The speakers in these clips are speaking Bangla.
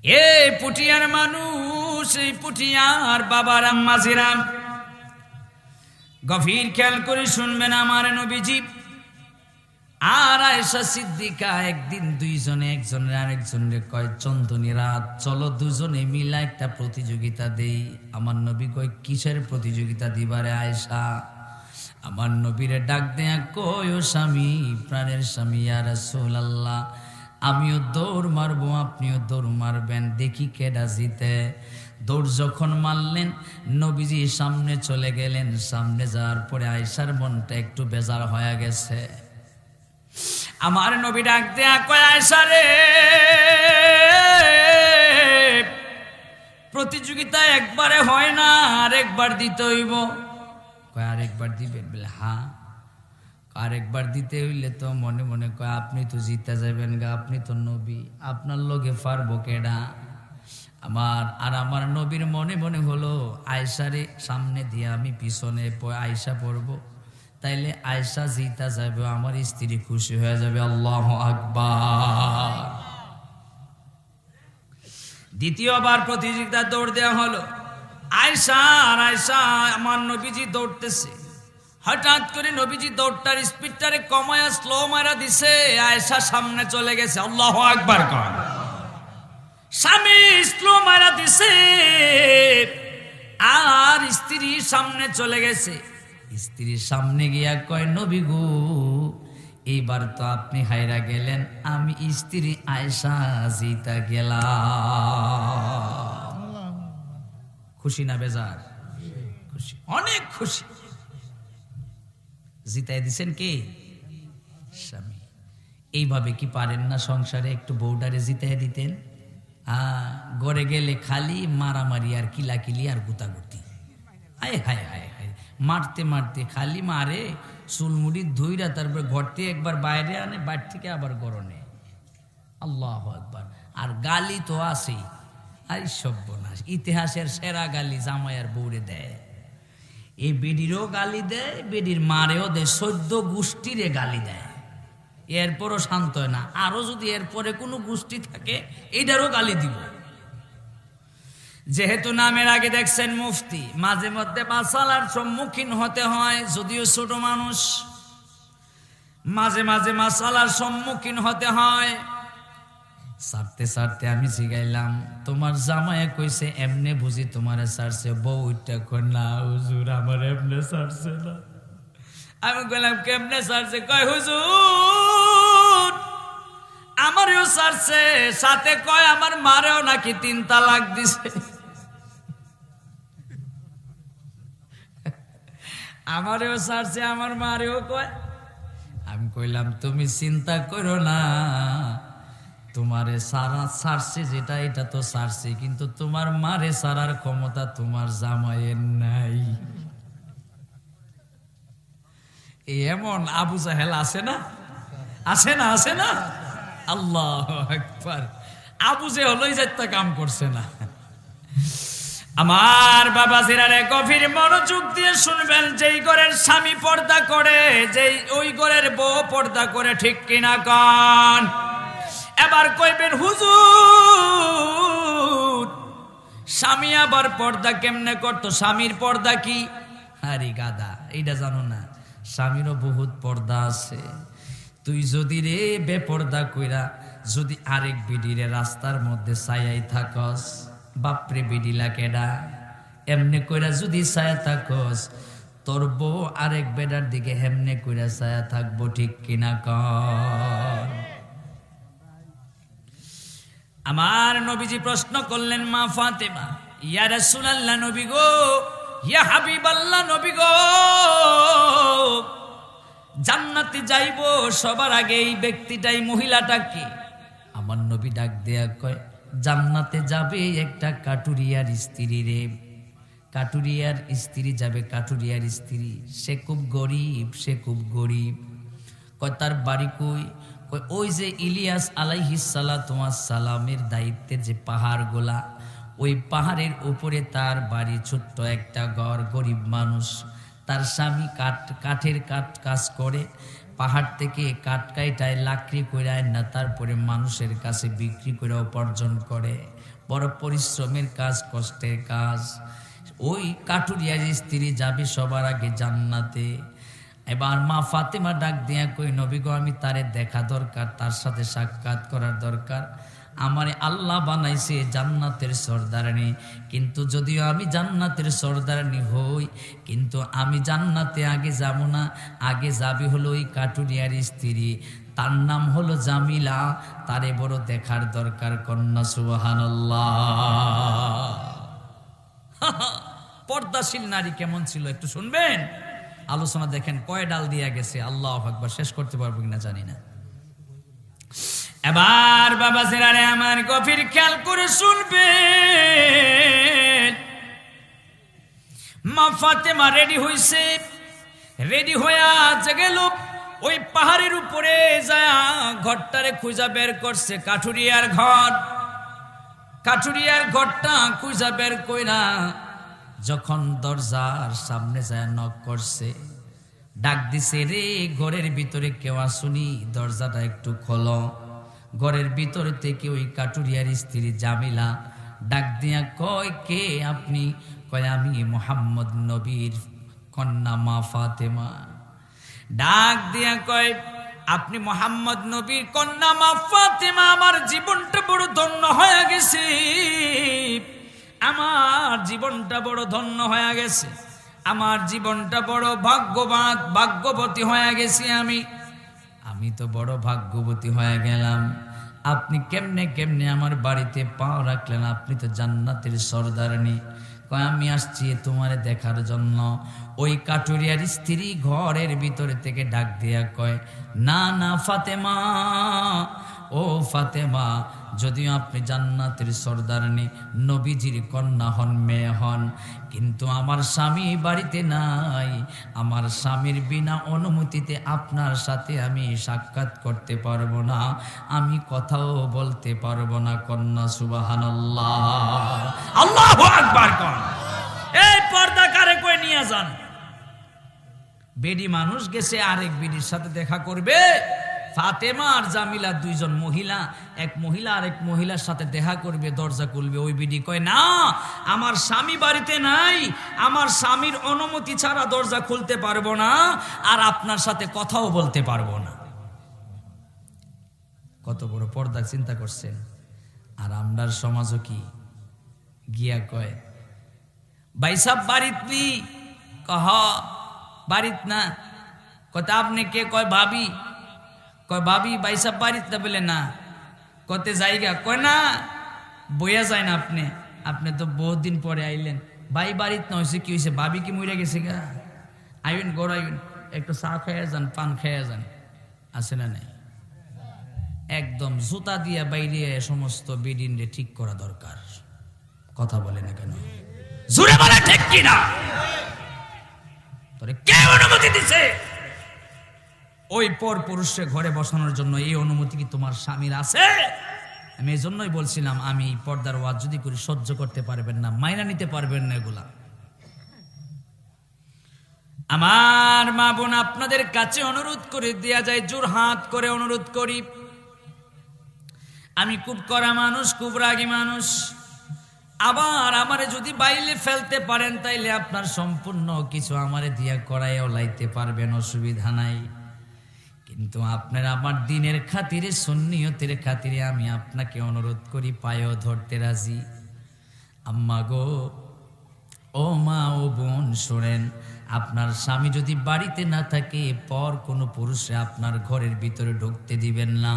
এই পুঠিয়ার মানুষ, এই পুঠিয়ার বাবার আম্মাজিরা গভীর খেয়াল করে শুনবেন আমার নবীজি আর আয়েশা সিদ্দিকা একদিন দুইজনে একজনের আরেকজনের কয় চন্দনী রাত চলো দুজনে মিলা একটা প্রতিযোগিতা দেই। আমার নবী কয় কিসের প্রতিযোগিতা দিবারে আয়েশা? আমার নবীরে ডাক দেয়া কয় ও স্বামী, প্রাণের স্বামী ইয়া রাসূলুল্লাহ, আমিও দৌড় মারবো আপনিও দৌড় মারবেন, দেখি কেডা জিতে। দৌড় যখন মারলেন নবীজি সামনে চলে গেলেন। সামনে যাওয়ার পরে আয়েশার মনটা একটু বেজার হয়ে গেছে। আমার নবী ডাক দেয়া কয় আয়েশা রে, প্রতিযোগিতা একবারে হয় না, আরেকবার দিতে হইব। কয় আরেকবার দিবেন? বলে হ্যাঁ। আরেকবার দিতে হইলে তো মনে মনে কয় আপনি তো জিতে যাবেন গা, আপনি তো নবী, আপনার লগে পারবো কেডা? আমার নবীর মনে মনে হলো আয়েশারে সামনে দিয়ে আমি পিছনে আয়েশা পড়বো, তাইলে আয়েশা জিতা যাবে, আমার স্ত্রী খুশি হয়ে যাবে। আল্লাহু আকবার। দ্বিতীয়বার প্রতিযোগিতা দৌড় দেওয়া হলো। আয়েশা আমার নবীজি দৌড়তেছে। হঠাৎ করে নবীজি দৌড়টার স্পিডটারে কমায়া স্লো মারা দিছে, আয়েশা সামনে চলে গেছে। আল্লাহু আকবার কর। স্বামী স্লো মারা দিছে আর স্ত্রী সামনে চলে গেছে। স্ত্রীর সামনে গিয়া কয় নবী গো, এইবার তো আপনি হাইরা গেলেন, আমি স্ত্রী আয়েশা জিতা গেলাম। খুশি না বেজার? খুশি, অনেক খুশি। জিতাই দিছেন কে? স্বামী। এইভাবে কি পারেন না সংসারে একটু বউডারে জিতাই দিতেন? গড়ে গেলে খালি মারামারি আর কিলাকিলি আর গুতাগুতি। হায় হায় হায় হায়, মারতে মারতে খালি মারে, চুলমুড়ি ধুইরা তারপরে ঘর থেকে একবার বাইরে আনে, বাইর থেকে আবার গরনে। আল্লাহু আকবার। আর গালি তো আছেই। আই সর্বনাশ, ইতিহাসের সেরা গালি জামাইয়ার বউরে দেয়। এই বেডিরও গালি দেয়, বেডির মারেও দেয়, 14 গোষ্ঠীরে গালি দেয়। এরপরও শান্ত হয় না, আরো যদি এরপরে কোনো গোষ্ঠী থাকে এইটারও গালি দিব। যেহেতু নামের আগে দেখছেন মুফতি, মাঝে মধ্যে মাসালার সম্মুখীন হতে হয়, যদিও ছোট মানুষ, মাঝে মাঝে মাসালার সম্মুখীন হতে হয়। সারতে সারতে আমি জিগাইলাম, তোমার জামাই কইছে এমনে বুঝি তোমারে সারছে? বউ উঠটা কই না হুজুর, আমার এমনে সারছে না। আমি কইলাম কেমনে সারছে? কয় হুজুর আমারও সারছে, সাথে কয় আমার মারেও নাকি 3 তালাক দিছে। আমারও সারছে, আমার মারেও কয়। আমি কইলাম তুমি চিন্তা করো না, তোমারে সারা সারছে যেটা এটা তো সারছে, কিন্তু তোমার মারে সারার ক্ষমতা তোমার জামাইয়ের নাই। এমন আবু জাহেল আছে না? আছে না? আছে না? আল্লাহু আকবার। আবু জাহেলই যাইতা কাম করছে না। আমার বাবা জিরারে গভীর মনোযোগ দিয়ে শুনবেন, যেই ঘরের স্বামী পর্দা করে, যেই ওই ঘরের বউ পর্দা করে, ঠিক কিনা কন? এবার কইবেন হুজুর স্বামী আবার পর্দা কেমনে করতো? স্বামীর পর্দা কি? আরে গাদা, এইটা জানো না? স্বামীরও বহুত পর্দা আছে। তুই যদি রে বেপর্দা কইরা যদি আরেক বিডিরে রাস্তার মধ্যে ছায়াই থাকস, বাপরে বিডিলা কেডা, এমনে কইরা যদি ছায়া থাকস, তোর বউ আরেক বেডার দিকে হেমনে কইরা ছায়া থাকবো, ঠিক কিনা কর? আমার নবীজি প্রশ্ন করলেন মা ফাতেমা, ইয়া রাসূলুল্লাহ, নবী গো, ইয়া হাবিবাল্লাহ, নবী গো, জান্নাতে যাইবো সবার আগে এই ব্যক্তিটাই, মহিলাটা কি? আমার নবী ডাক দেয়া কয়, জান্নাতে যাবে একটা কাটুরিয়ার স্ত্রী রে। কাটুরিয়ার স্ত্রী যাবে, কাটুরিয়ার স্ত্রী, সে খুব গরিব, সে খুব গরিব। কয় তার বাড়ি কই? ওই যে ইলিয়াস আলাইহিস সালাতু ওয়াস সালামের দায়িত্বে যে পাহাড়গুলা, ওই পাহাড়ের উপরে তার বাড়ি, ছোট্ট একটা ঘর, গরিব মানুষ। তার স্বামী কাঠের কাজ করে, পাহাড় থেকে কাঠ কাইটায় লাকড়ি কইরায় না, তারপরে মানুষের কাছে বিক্রি করে উপার্জন করে। বড় পরিশ্রমের কাজ, কষ্টের কাজ। ওই কাঠুরিয়ার স্ত্রী যাবে সবার আগে জান্নাতে। এবার মা ফাতেমা ডাক দিয়া কই, নবী গো, আমি তারে দেখা দরকার, তার সাথে সাক্ষাৎ করার দরকার। আমারে আল্লাহ বানাইছে জান্নাতের সর্দারানী, কিন্তু যদিও আমি জান্নাতের সর্দারানী হই, কিন্তু আমি জান্নাতে আগে যাব না। আগে যাবে হলো ওই কাঠুরিয়ার স্ত্রী, তার নাম হলো জামিলা। তারে বড় দেখার দরকার। কন্যা সুবহানাল্লাহ। পর্দাশীল নারী কেমন ছিল একটু শুনবেন। আলোচনা দেখেন কয় ডাল দিয়া গেছে, আল্লাহু আকবার, শেষ করতে পারবো কিনা জানি না। এবার বাবা জেরারে আমার গভীর খেয়াল করে শুনবেন। মা ফাতেমা রেডি হইছে, রেডি হইয়া গেল ওই পাহাড়ের উপরে যায় ঘরটারে খুঁজা বের করছে, কাঠুরিয়ার ঘর। কাঠুরিয়ার ঘরটা খুঁজা বের কইরা যখন দরজার সামনে যায় নক করছে, ডাক দিছে, রে ঘরের ভিতরে কেউ আসুনি, দরজাটা একটু খোলো। ঘরের ভিতরে থেকে ওই কাঠুরিয়ার স্ত্রী জামিলা ডাক দিয়া কয়, কে আপনি? কয়, আমি মুহাম্মদ নবীর কন্যা মা ফাতেমা। ডাক দিয়া কয়, আপনি মুহাম্মদ নবীর কন্যা মা ফাতেমা, আমার জীবনটা বড় ধন্য হয়ে গেছে, আমার জীবনটা বড় ধন্য হয়ে গেছে, আমার জীবনটা বড় ভাগ্যবান ভাগ্যবতী হয়ে গেছি আমি তো বড় ভাগ্যবতী হয়ে গেলাম। আপনি কেমনে কেমনে আমার বাড়িতে পা রাখলেন? আপনি তো জান্নাতের সর্দারনী। কয়, আমি আসছি তোমারে দেখার জন্য। ওই কাঠুরিয়ার স্ত্রী ঘরের ভিতরে থেকে ডাক দিয়া কয়, না না ফাতেমা, ও ফাতেমা, যদিও আপনি জান্নাতের সর্দারনী, নবীজির কন্যা হন, মেয়ে হন, কিন্তু আমার স্বামী বাড়িতে নাই। আমার স্বামীর বিনা অনুমতিতে আপনার সাথে আমি সাক্ষাৎ করতে পারবো না, আমি কথাও বলতে পারবো না। কন্যা সুবহানাল্লাহ, আল্লাহু আকবার কোন। এই পর্দা কারে কই নিয়ে যান? বেডি মানুষ গেছে আরেক বেডির সাথে দেখা করবে। ফাতেমা আর জামিলা দুইজন মহিলা, এক মহিলা আরেক মহিলার সাথে দেখা করবে, দরজা খুলবে। ওই বিডি কয়, না, আমার স্বামী বাড়িতে নাই, আমার স্বামীর অনুমতি ছাড়া দরজা খুলতে পারবো না, আর আপনার সাথে কথাও বলতে পারবো না। কত বড় পর্দা, চিন্তা করছেন? আর আমরার সমাজও কি গিয়া কয়, ভাই সাব বাড়িত নি? কহ বাড়িত না। কথা আপনি কে? কয় ভাবি। কয় ভাবি, ভাই সাব বাড়িত না? বলে না। কতে জায়গা? কয় না, বইয়া যায় না। আপনি তো বহুত দিন পরে আইলেন। ভাই বাড়িত না, হয়েছে কি হয়েছে? ভাবি কি মরে গেছে গা? আইবেন, গড় আইবেন, একটু চা খাইয়া যান, পান খাইয়া যান। আছে না নাই? একদম জুতা দিয়া বাইরে সমস্ত বেডিন রে ঠিক করা দরকার। কথা বলে না কেন? জোরে বলে ঠিক কিনা? তোরে কে অনুমতি দিছে ওই পর পুরুষে ঘরে বসানোর জন্য? এই অনুমতি কি তোমার স্বামীর আছে? আমি এই জন্যই বলছিলাম, আমি এই পর্দার ওয়াজ যদি করি সহ্য করতে পারবেন না, মাইনা নিতে পারবেন না এগুলা। আমার মা বোন, আপনাদের কাছে অনুরোধ করে দেয়া যায়, জোর হাত করে অনুরোধ করি। আমি খুব কড়া মানুষ, খুব রাগী মানুষ। আবার আমারে যদি বাইলে ফেলতে পারেন, তাইলে আপনার সম্পূর্ণ কিছু আমারে দিয়া করাইও লাইতে পারবেন, অসুবিধা নাই। কিন্তু আপনার আমার দিনের খাতিরে, সুন্নিয়তের খাতিরে আমি আপনাকে অনুরোধ করি, পায়েও ধরতে রাজি। আম্মা গো, ও মা, ও বোন, শোনেন, আপনার স্বামী যদি বাড়িতে না থাকে, পর কোনো পুরুষে আপনার ঘরের ভিতরে ঢুকতে দিবেন না।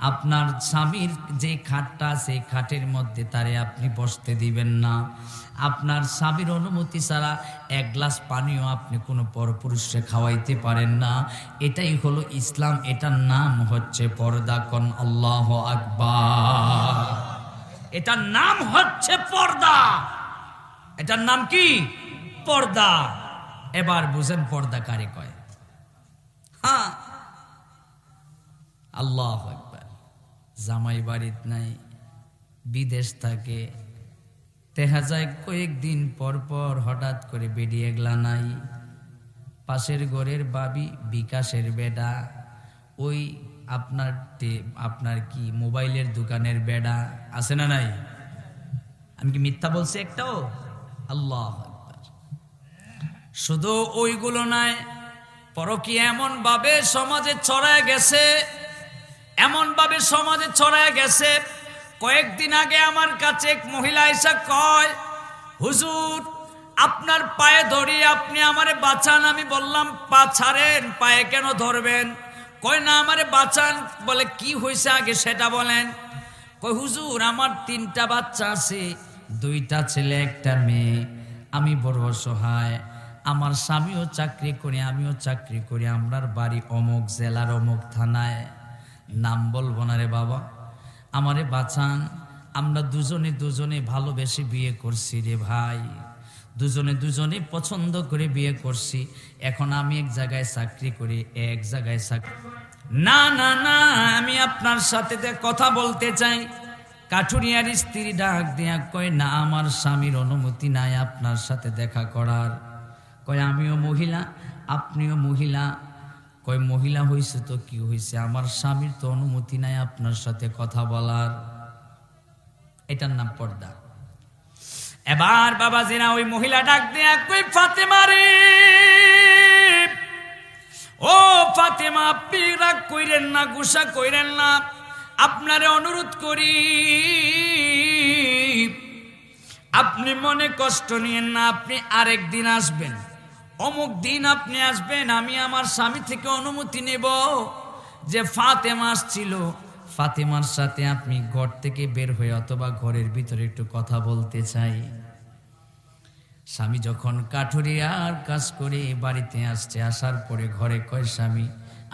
আপনার স্বামীর যে খাটটা, সেই খাটের মধ্যে তারে আপনি বসতে দিবেন না। আপনার স্বামীর অনুমতি ছাড়া এক গ্লাস পানিও আপনি কোনো পরপুরুষে খাওয়াইতে পারেন না। এটাই হলো ইসলাম, এটার নাম হচ্ছে পর্দা। কোন আল্লাহু আকবার। এটার নাম হচ্ছে পর্দা। এটার নাম কি? পর্দা। এবার বুঝেন পর্দা কারে কয়? হ্যাঁ, আল্লাহু আকবার। জামাই বাড়িত নাই, বিদেশ থাকে, দেখা যায় কয়েকদিন পর পর হঠাৎ করে বেডি এগলা নাই, পাশের ঘরের বাবি বিকাশের বেডা, ওই আপনার কি মোবাইলের দোকানের বেডা আছে না নাই? আমি কি মিথ্যা বলছি একটাও? আল্লাহ আকবার। শুধু ওইগুলো নাই, পরকীয়া এমন ভাবে সমাজে ছড়ায় গেছে, এমন ভাবে সমাজে ছড়ায় গেছে। কয়েকদিন আগে আমার কাছে এক মহিলা এসে কয়, হুজুর আপনার পায়ে ধরি, আপনি আমারে বাঁচান। আমি বললাম পা ছাড়েন, পায়ে কেন ধরবেন? কয় না আমারে বাঁচান। বলে কি হয়েছে আগে সেটা বলেন। কয় হুজুর আমার 3টা বাচ্চা আছে, 2টা ছেলে 1টা মেয়ে, আমি বড় অসহায়, আমার স্বামীও চাকরি করে আমিও চাকরি করি, আমরার বাড়ি অমুক জেলার অমুক থানায়, নাম বলবো না রে বাবা, আমারে বাঁচান। আমরা দুজনে ভালোবেসে বিয়ে করছি রে ভাই, দুজনে পছন্দ করে বিয়ে করছি। এখন আমি এক জায়গায় চাকরি করি, এক জায়গায় চাকরি। না না না, আমি আপনার সাথে কথা বলতে চাই। কাঠুরিয়ার স্ত্রী ডাক দিয়া কয়, না আমার স্বামীর অনুমতি নাই আপনার সাথে দেখা করার। কয় আমিও মহিলা, আপনিও মহিলা। কয় মহিলা হইছে তো কি হয়েছে, আমার স্বামীর তো অনুমতি নাই আপনার সাথে কথা বলার। এটার নাম পর্দা। এবার বাবাজিরা ওই মহিলা ডাক দেয়া কই, ফাতেমা রে, ও ফাতেমা আপনি রাগ কইরেন না, গুসা কইরেন না, আপনারে অনুরোধ করি আপনি মনে কষ্ট নিয়েন না, আপনি আরেকদিন আসবেন, অমুক দিন আপনি আসবেন, আমি আমার স্বামী থেকে অনুমতি নেব যে ফাতেমা আসছিল, ফাতেমার সাথে আপনি ঘর থেকে বের হয়ে অথবা ঘরের ভিতরে একটু কথা বলতে চাই। স্বামী যখন কাঠুরিয়ার কাজ করে বাড়িতে আসছে, আসার পরে ঘরে কয়, স্বামী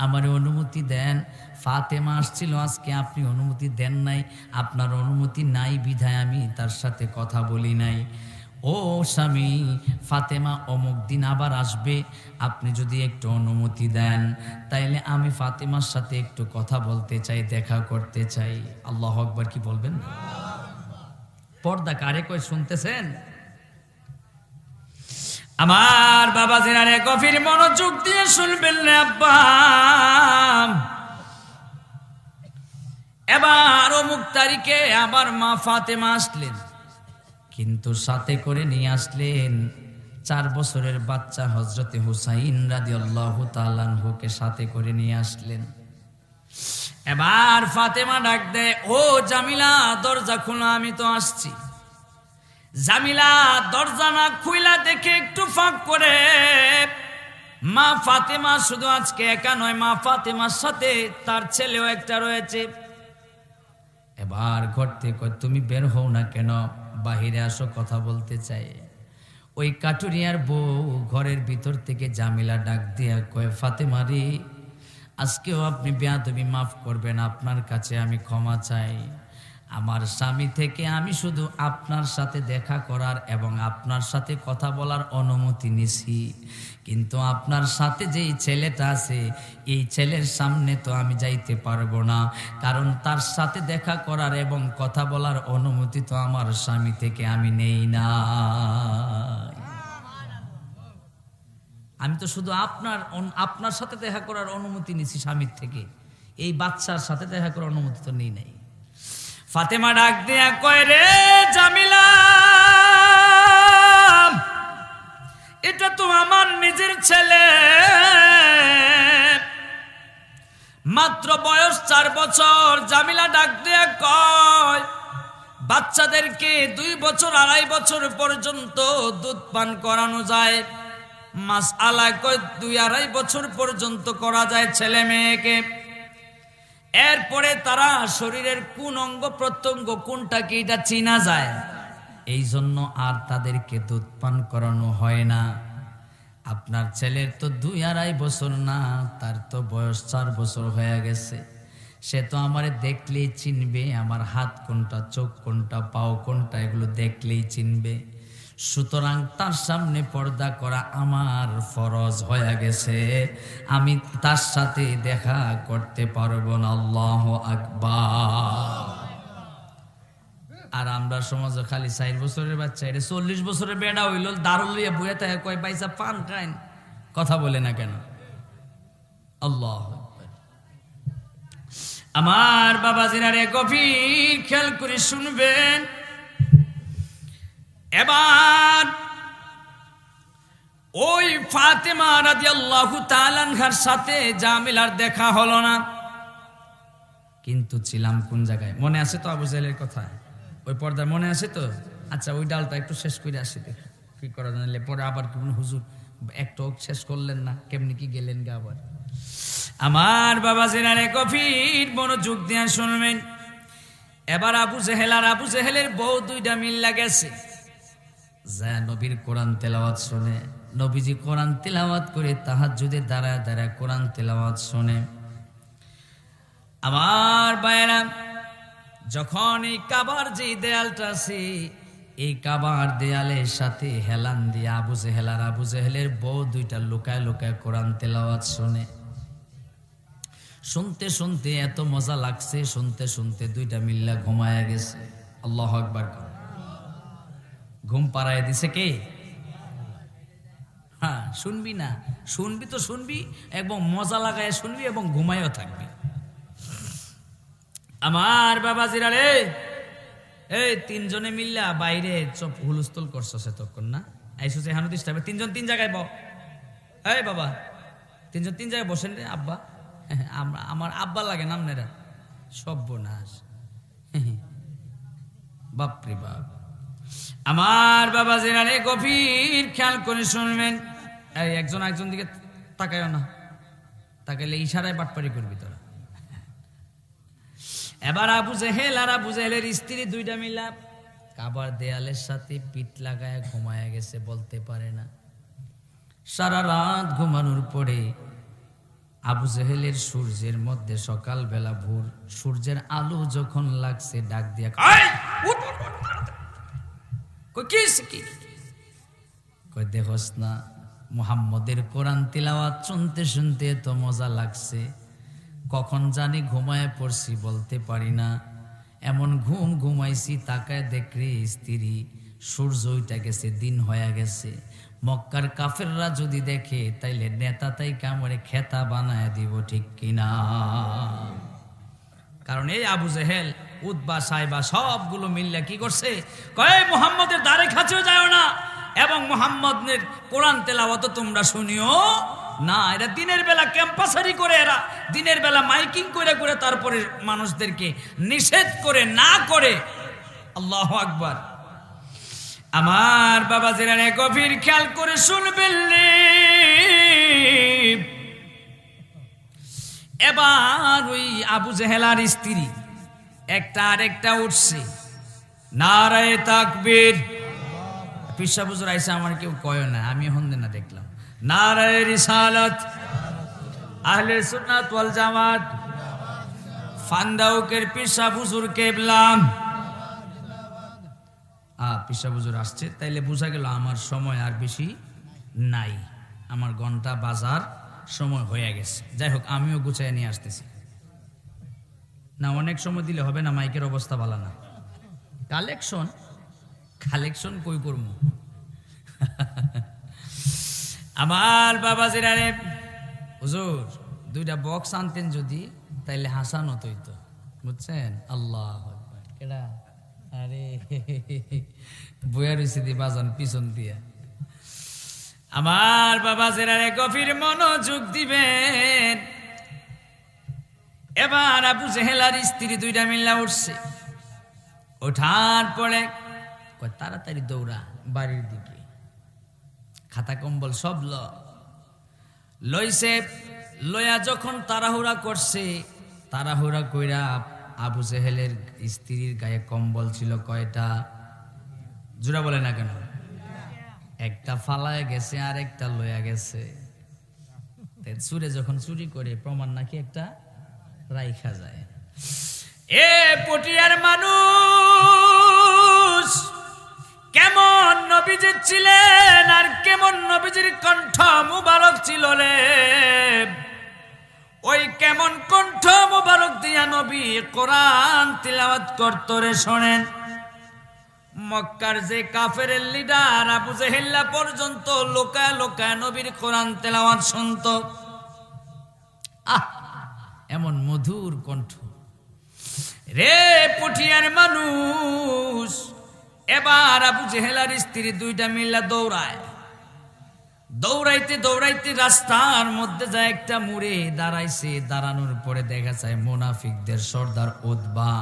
আমার অনুমতি দেন, ফাতেমা আসছিল আজকে, আপনি অনুমতি দেন নাই, আপনার অনুমতি নাই বিধায় আমি তার সাথে কথা বলি নাই। ও স্বামী, ফাতেমা অমুক দিন আবার আসবে, আপনি যদি একটু অনুমতি দেন তাইলে আমি ফাতেমার সাথে একটু কথা বলতে চাই, দেখা করতে চাই। আল্লাহু আকবার, কি বলবেন? পর্দা কারে কয় শুনতেছেন? আমার বাবাজিরা রে, গভীর মনোযোগ দিয়ে শুনবেন রে আব্বা। এবার অমুক তারিখে আবার মা ফাতেমা আসলেন, কিন্তু সাথে করে নিয়ে আসলেন 4 বছরের বাচ্চা হযরতে হুসাইন রাদিয়াল্লাহু তাআলা আনহুকে সাথে করে নিয়ে আসলেন। এবার ফাতেমা ডাক দেয়, ও জামিলা দরজা খোলা, আমি তো আসছি। জামিলা দরজা না খুইলা দেখে একটু ফাঁক করে মা ফাতেমা শুধু আজকে একা নয়, মা ফাতেমার সাথে তার ছেলেও একটা রয়েছে। এবার ঘর থেকে, তুমি বের হও না কেন, বাহিরে আসো, কথা বলতে চাই। ওই কাঠুরিয়ার বউ ঘরের ভিতর থেকে জামিলা ডাক দিয়া কয়, ফাতেমা রে, আজকেও আপনি বেয়াদবি মাফ করবেন, আপনার কাছে আমি ক্ষমা চাই। আমার স্বামী থেকে আমি শুধু আপনার সাথে দেখা করার এবং আপনার সাথে কথা বলার অনুমতি নিছি, কিন্তু আপনার সাথে যেই ছেলেটা আছে এই ছেলের সামনে তো আমি যাইতে পারবো না, কারণ তার সাথে দেখা করার এবং কথা বলার অনুমতি তো আমার স্বামী থেকে আমি নেই না। আমি তো শুধু আপনার সাথে দেখা করার অনুমতি নিছি স্বামীর থেকে, এই বাচ্চার সাথে দেখা করার অনুমতি তো নেই নাই। ফাতেমা ডাক দিয়া কয়, রে জামিলা, এটা তো আমার নিজের ছেলে, মাত্র বয়স 4 বছর। জামিলা ডাক দিয়া কয়, বাচ্চাদেরকে 2 বছর 2.5 বছর পর্যন্ত দুধ পান করানো যায়, মাসআলা কয় 2-2.5 বছর পর্যন্ত করা যায় ছেলে মেয়েকে। এরপরে তারা শরীরের কোন অঙ্গ প্রত্যঙ্গ কোনটা কি এটা চিনা যায়, এই জন্য আর তাদেরকে দুধ পান করানো হয় না। আপনার ছেলের তো 2-2.5 বছর না, তার তো বয়স 4 বছর হয়ে গেছে। সে তো আমারে দেখলেই চিনবে, আমার হাত কোনটা, চোখ কোনটা, পাও কোনটা, এগুলো দেখলেই চিনবে। সুতরাং তার সামনে পর্দা করা আমার ফরজ হয়ে গেছে, আমি তার সাথে দেখা করতে পারবো না। আল্লাহু আকবার। আর আমরা সমাজে খালি 4 বছরের বাচ্চা, এটা 40 বছরের বেড়া হইল, দারুল লইয়া বইয়া থাকে, কয় পয়সা পান খাইন, কথা বলে না কেন? আল্লাহ আকবার। আমার বাবাজিরা রে, গভীর খেয়াল করে শুনবেন। এবার ওই ফাতেমা রাদিয়াল্লাহু তাআলা আনহার সাথে জামিলার দেখা হলো না, কিন্তু ছিলাম কোন জায়গায় মনে আছে তো? আবু জাহেলের কথা ওই পর্দা মনে আছে তো? আচ্ছা, ওই ডালটা একটু শেষ করে আসি, দেখি কি করা জানলে পরে আবার কোন হুজুর একটু শেষ করলেন না, কেমনি কি গেলেন গা আবার। আমার বাবা জেনারে গভীর মনোযোগ দিয়ে শুনবেন। এবার আবু জেহেলের বউ দুইটা মিল্লা গেছে, যা নবীর কোরআন তেলাওয়াত শুনে। নবীজি কোরআন তেলাওয়াত করে তাহাজ্জুদে দাঁড়ায় দাঁড়ায় কোরআন তেলাওয়াত শুনে। আমার ভাইরা, যখন এই কাবার যে দেয়ালটা আছে, এই কাবার দেয়ালের সাথে হেলান দিয়ে আবু জেহেলের বউ দুইটা লুকায় লুকায় কোরআন তেলাওয়াত শুনে। শুনতে শুনতে এত মজা লাগছে, শুনতে শুনতে দুইটা মিল্লা ঘুমায়া গেছে। আল্লাহু আকবার। ঘুম পাড়ায় দিছে কে? হ্যাঁ, শুনবি না, শুনবি তো শুনবি, এবং মজা লাগায় শুনবি এবং ঘুমায়ও থাকবি। আমার বাবাজিরা রে, এই তিনজনে মিল্লা বাইরে চপ হুলস্থুল করছো এতক্ষণ না? আইসো যে হানুদিস টাইমে তিনজন তিন জায়গায় এই বাবা, তিনজন তিন জায়গায় বসেন রে। আব্বা, আমার আব্বা লাগে নাম নেরা, সর্বনাশ। বাপরে বাপ। আমার বাবাজিরা রে, গভীর খেয়াল করে শুনবেন। এই একজন একজন দিকে তাকায়ও না, তাকাইলে ইশারায় বাটপারি করবি তোরা। এবার আবু জেহেলের স্ত্রী দুইটা মিলা কাবার দেয়ালের সাথে পিঠ লাগায় ঘুমায়া গেছে, বলতে পারে না। সারা রাত ঘুমানোর পরে আবু জেহেলের সূর্যের মধ্যে সকালবেলা ভোর সূর্যের আলো যখন লাগছে, ডাক দিয়া কই দেখোস না মুহাম্মদের কোরআন তিলাওয়াত শুনতে শুনতে তো মজা লাগছে, কখন জানি ঘুমায় পড়ছি বলতে পারি না। এমন ঘুমাইছি, তাকায় দেখরে স্ত্রী সূর্য উঠে গেছে, দিন হয়ে গেছে। মক্কার কাফেররা যদি দেখে তাইলে নেতা তাই কামড়ে খেতা বানায় দিব, ঠিক কিনা? কারণ এই আবু জেহেল, উতবা, সাইবা সবগুলো মিললে কি করছে? কয় মুহাম্মদের দ্বারে কাছেও যায় না, এবং মুহাম্মদের কোরআন তেলাওয়াত তোমরা শুনিও না। এরা দিনের বেলা ক্যাম্পাসারি করে, এরা দিনের বেলা মাইকিং করে করে তারপরে মানুষদেরকে নিষেধ করে না করে। আল্লাহু আকবার। আমার বাবাজিরা গভীর খেয়াল করে শুনবেন। এবার ওই আবু জেহেলার স্ত্রী একটা আরেকটা উঠছে, নারায়ে তাকবীর। পিসা বুজুর আইসা আমার কেউ কয় না, আমি হন্দে না দেখলাম। নারায়ে রিসালাত, আহলে সুন্নাত ওয়াল জামাত, ফান্দাউকের পিসা বুজুর কেবলাম। পিসা বুজুর আসছে, তাইলে বোঝা গেল আমার সময় আর বেশি নাই, আমার ঘন্টা বাজার সময় হয়ে গেছে। যাই হোক, আমিও গুছাই নিয়ে আসতেছি না। অনেক সময় দিলে হবে না, মাইকের অবস্থা ভালো না। কালেকশন কই করবো? আমার বাবাজিরা রে, হুজুর দুইটা বক্স আনতেন যদি, তাইলে হাসান হতোই তো, বুঝছেন? আল্লাহ কেডা? আরে বইয়া রয়েছে দি বাজান পিছন দিয়া। আমার বাবাজিরা রে, গভীর মনোযোগ দিবেন। এবার আবু জেহেলার স্ত্রী দুইটা মিল্লা উঠছে। ওঠার পরে তাড়াতাড়ি দৌড়া বাড়ির দিকে, খাতা কম্বল সব লইছে। লইয়া যখন তাড়াহুড়া করছে, তাড়াহুড়া কইরা আবু জেহেলের স্ত্রীর গায়ে কম্বল ছিল কয়টা? জোড়া বলে না কেন? একটা ফালায় গেছে আর একটা লইয়া গেছে। চুরে যখন চুরি করে প্রমাণ নাকি একটা রাইখা যায়। এ পটিয়ার মানুষ, কেমন নবীজি ছিলেন আর কেমন নবীজির কণ্ঠ মুবারক ছিল রে। ওই কেমন কণ্ঠ মুবারক দিয়া নবী কোরআন তিলাওয়াত করত রে, শোনেন। মক্কার যে কাফেরের লিডার আবু জেহেল পর্যন্ত লোকায় লোকায় নবীর কোরআন তেলাওয়াত শুনতো। এমন মধুর কণ্ঠ রে পুঠিয়ার মানুষ। এবার আবু জেহেলার স্ত্রী দুইটা মিল্লা দৌড়ায়, দৌড়াইতে দৌড়াইতে রাস্তার মধ্যে যায় একটা মুড়ে দাঁড়াইছে। দাঁড়ানোর পরে দেখা যায় মুনাফিকদের সর্দার উতবা।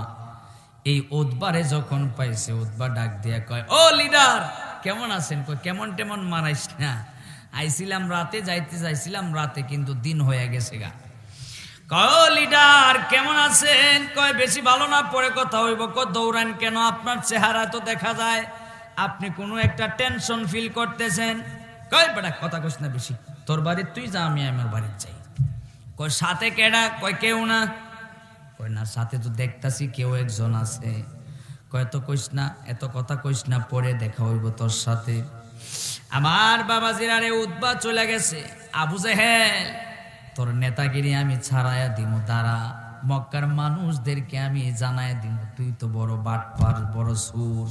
এই উতবারে যখন পাইছে, উতবা ডাক দিয়া কয়, ও লিডার কেমন আছেন? কয় কেমন টেমন মারাইস না, আইছিলাম রাতে, যাইতে চাইছিলাম রাতে, কিন্তু দিন হয়ে গেছে গা। কয় লিডার কেমন আছেন? কয় বেশি ভালো না, পরে কথা হইব। কয় দৌড়ান কেন? আপনার চেহারা তো দেখা যায় আপনি কোনো একটা টেনশন ফিল করতেছেন। কয় বেটা কথা কইস না বেশি, তোর বাড়ির তুই যা, আমি আমার বাড়ির যাই। কয় সাথে কেডা? কয় কেউ না। কয় না, সাথে তো দেখতাছি কেউ একজন আছে। কয় তো কইস না, এত কথা কইস না, পরে দেখা হইব তোর সাথে। আমার বাবাজিরা রে, উতবা চলে গেছে। আবু জেহেল তোর নেতাগিরি আমি ছাড়াইয়া দিব, দাঁড়া, মক্কার মানুষদেরকে আমি জানাইয়া দিব তুই তো বড় বাটপার, বড় সুর।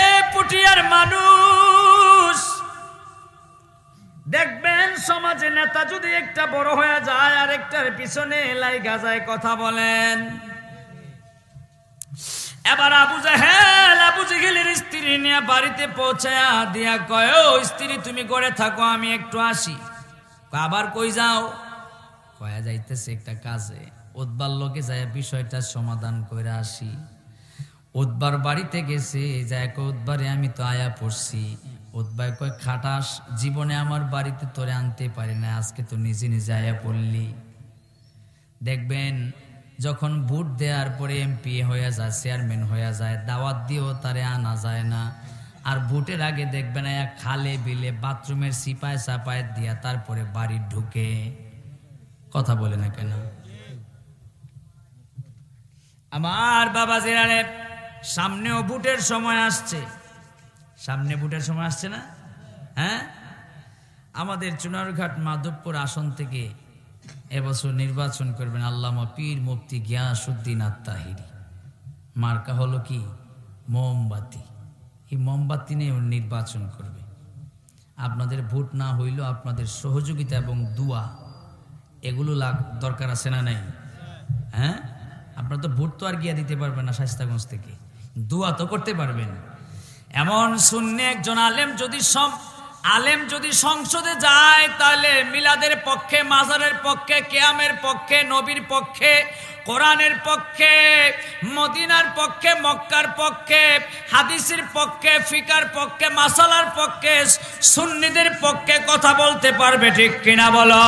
এ পুঠিয়ার মানুষ, দেখবেন সমাজে নেতা যদি একটা বড় হয়ে যায় আর একটার পিছনে লাইগা যায়, কথা বলেন। এবার আবু জেহেলের স্ত্রী নিয়ে বাড়িতে পৌঁছায়া দিয়া কয়, ও স্ত্রী তুমি ঘরে থাকো, আমি একটু আসি। আবার কই যাও? কয়া যাইতেছে একটা কাজে, উতবার লোকে যায় বিষয়টা সমাধান করে আসি। উতবার বাড়িতে গেছে, যায় কয় উতবারে আমি তো আয়া পড়ছি। উতবাই কয় খাটাস, জীবনে আমার বাড়িতে তোরে আনতে পারি না, আজকে তো নিজে নিজে আয়া পড়লি। দেখবেন যখন ভোট দেওয়ার পরে এমপি হয়ে যায়, চেয়ারম্যান হয়ে যায়, দাওয়াত দিয়েও তারে আনা যায় না। আর ভোটের আগে দেখবেন এক খালে বিলে বাথরুমের সিপায় চাপায় দিয়া তারপরে বাড়ি ঢুকে। কথা বলে না কেন? আমার বাবা জেরারে, সামনেও ভোটের সময় আসছে, সামনে ভোটের সময় আসছে না? হ্যাঁ, আমাদের চুনারঘাট মাধবপুর আসন থেকে এবছর নির্বাচন করবেন আল্লামা পীর মুফতি গিয়াসউদ্দিন আত-তাহিরি। মার্কা হলো কি? মোমবাতি। এই মোমবাতি নিয়ে নির্বাচন করবে। আপনাদের ভোট না হইলেও আপনাদের সহযোগিতা এবং দোয়া এগুলো দরকার আছে না নাই? হ্যাঁ, আপনারা তো ভোট তো আর গিয়া দিতে পারবেন না শায়েস্তাগঞ্জ থেকে, দোয়া তো করতে পারবেন। এমন সুন্নি একজন আলেম যদি সংসদে যায়, তাহলে মিলাদের পক্ষে, মাজারের পক্ষে, কিয়ামের পক্ষে, নবীর পক্ষে, কোরআনের পক্ষে, মদিনার পক্ষে, মক্কার পক্ষে, হাদিসের পক্ষে, ফিকার পক্ষে, মাসালার পক্ষে, সুন্নিদের পক্ষে কথা বলতে পারবে, ঠিক কিনা বলো?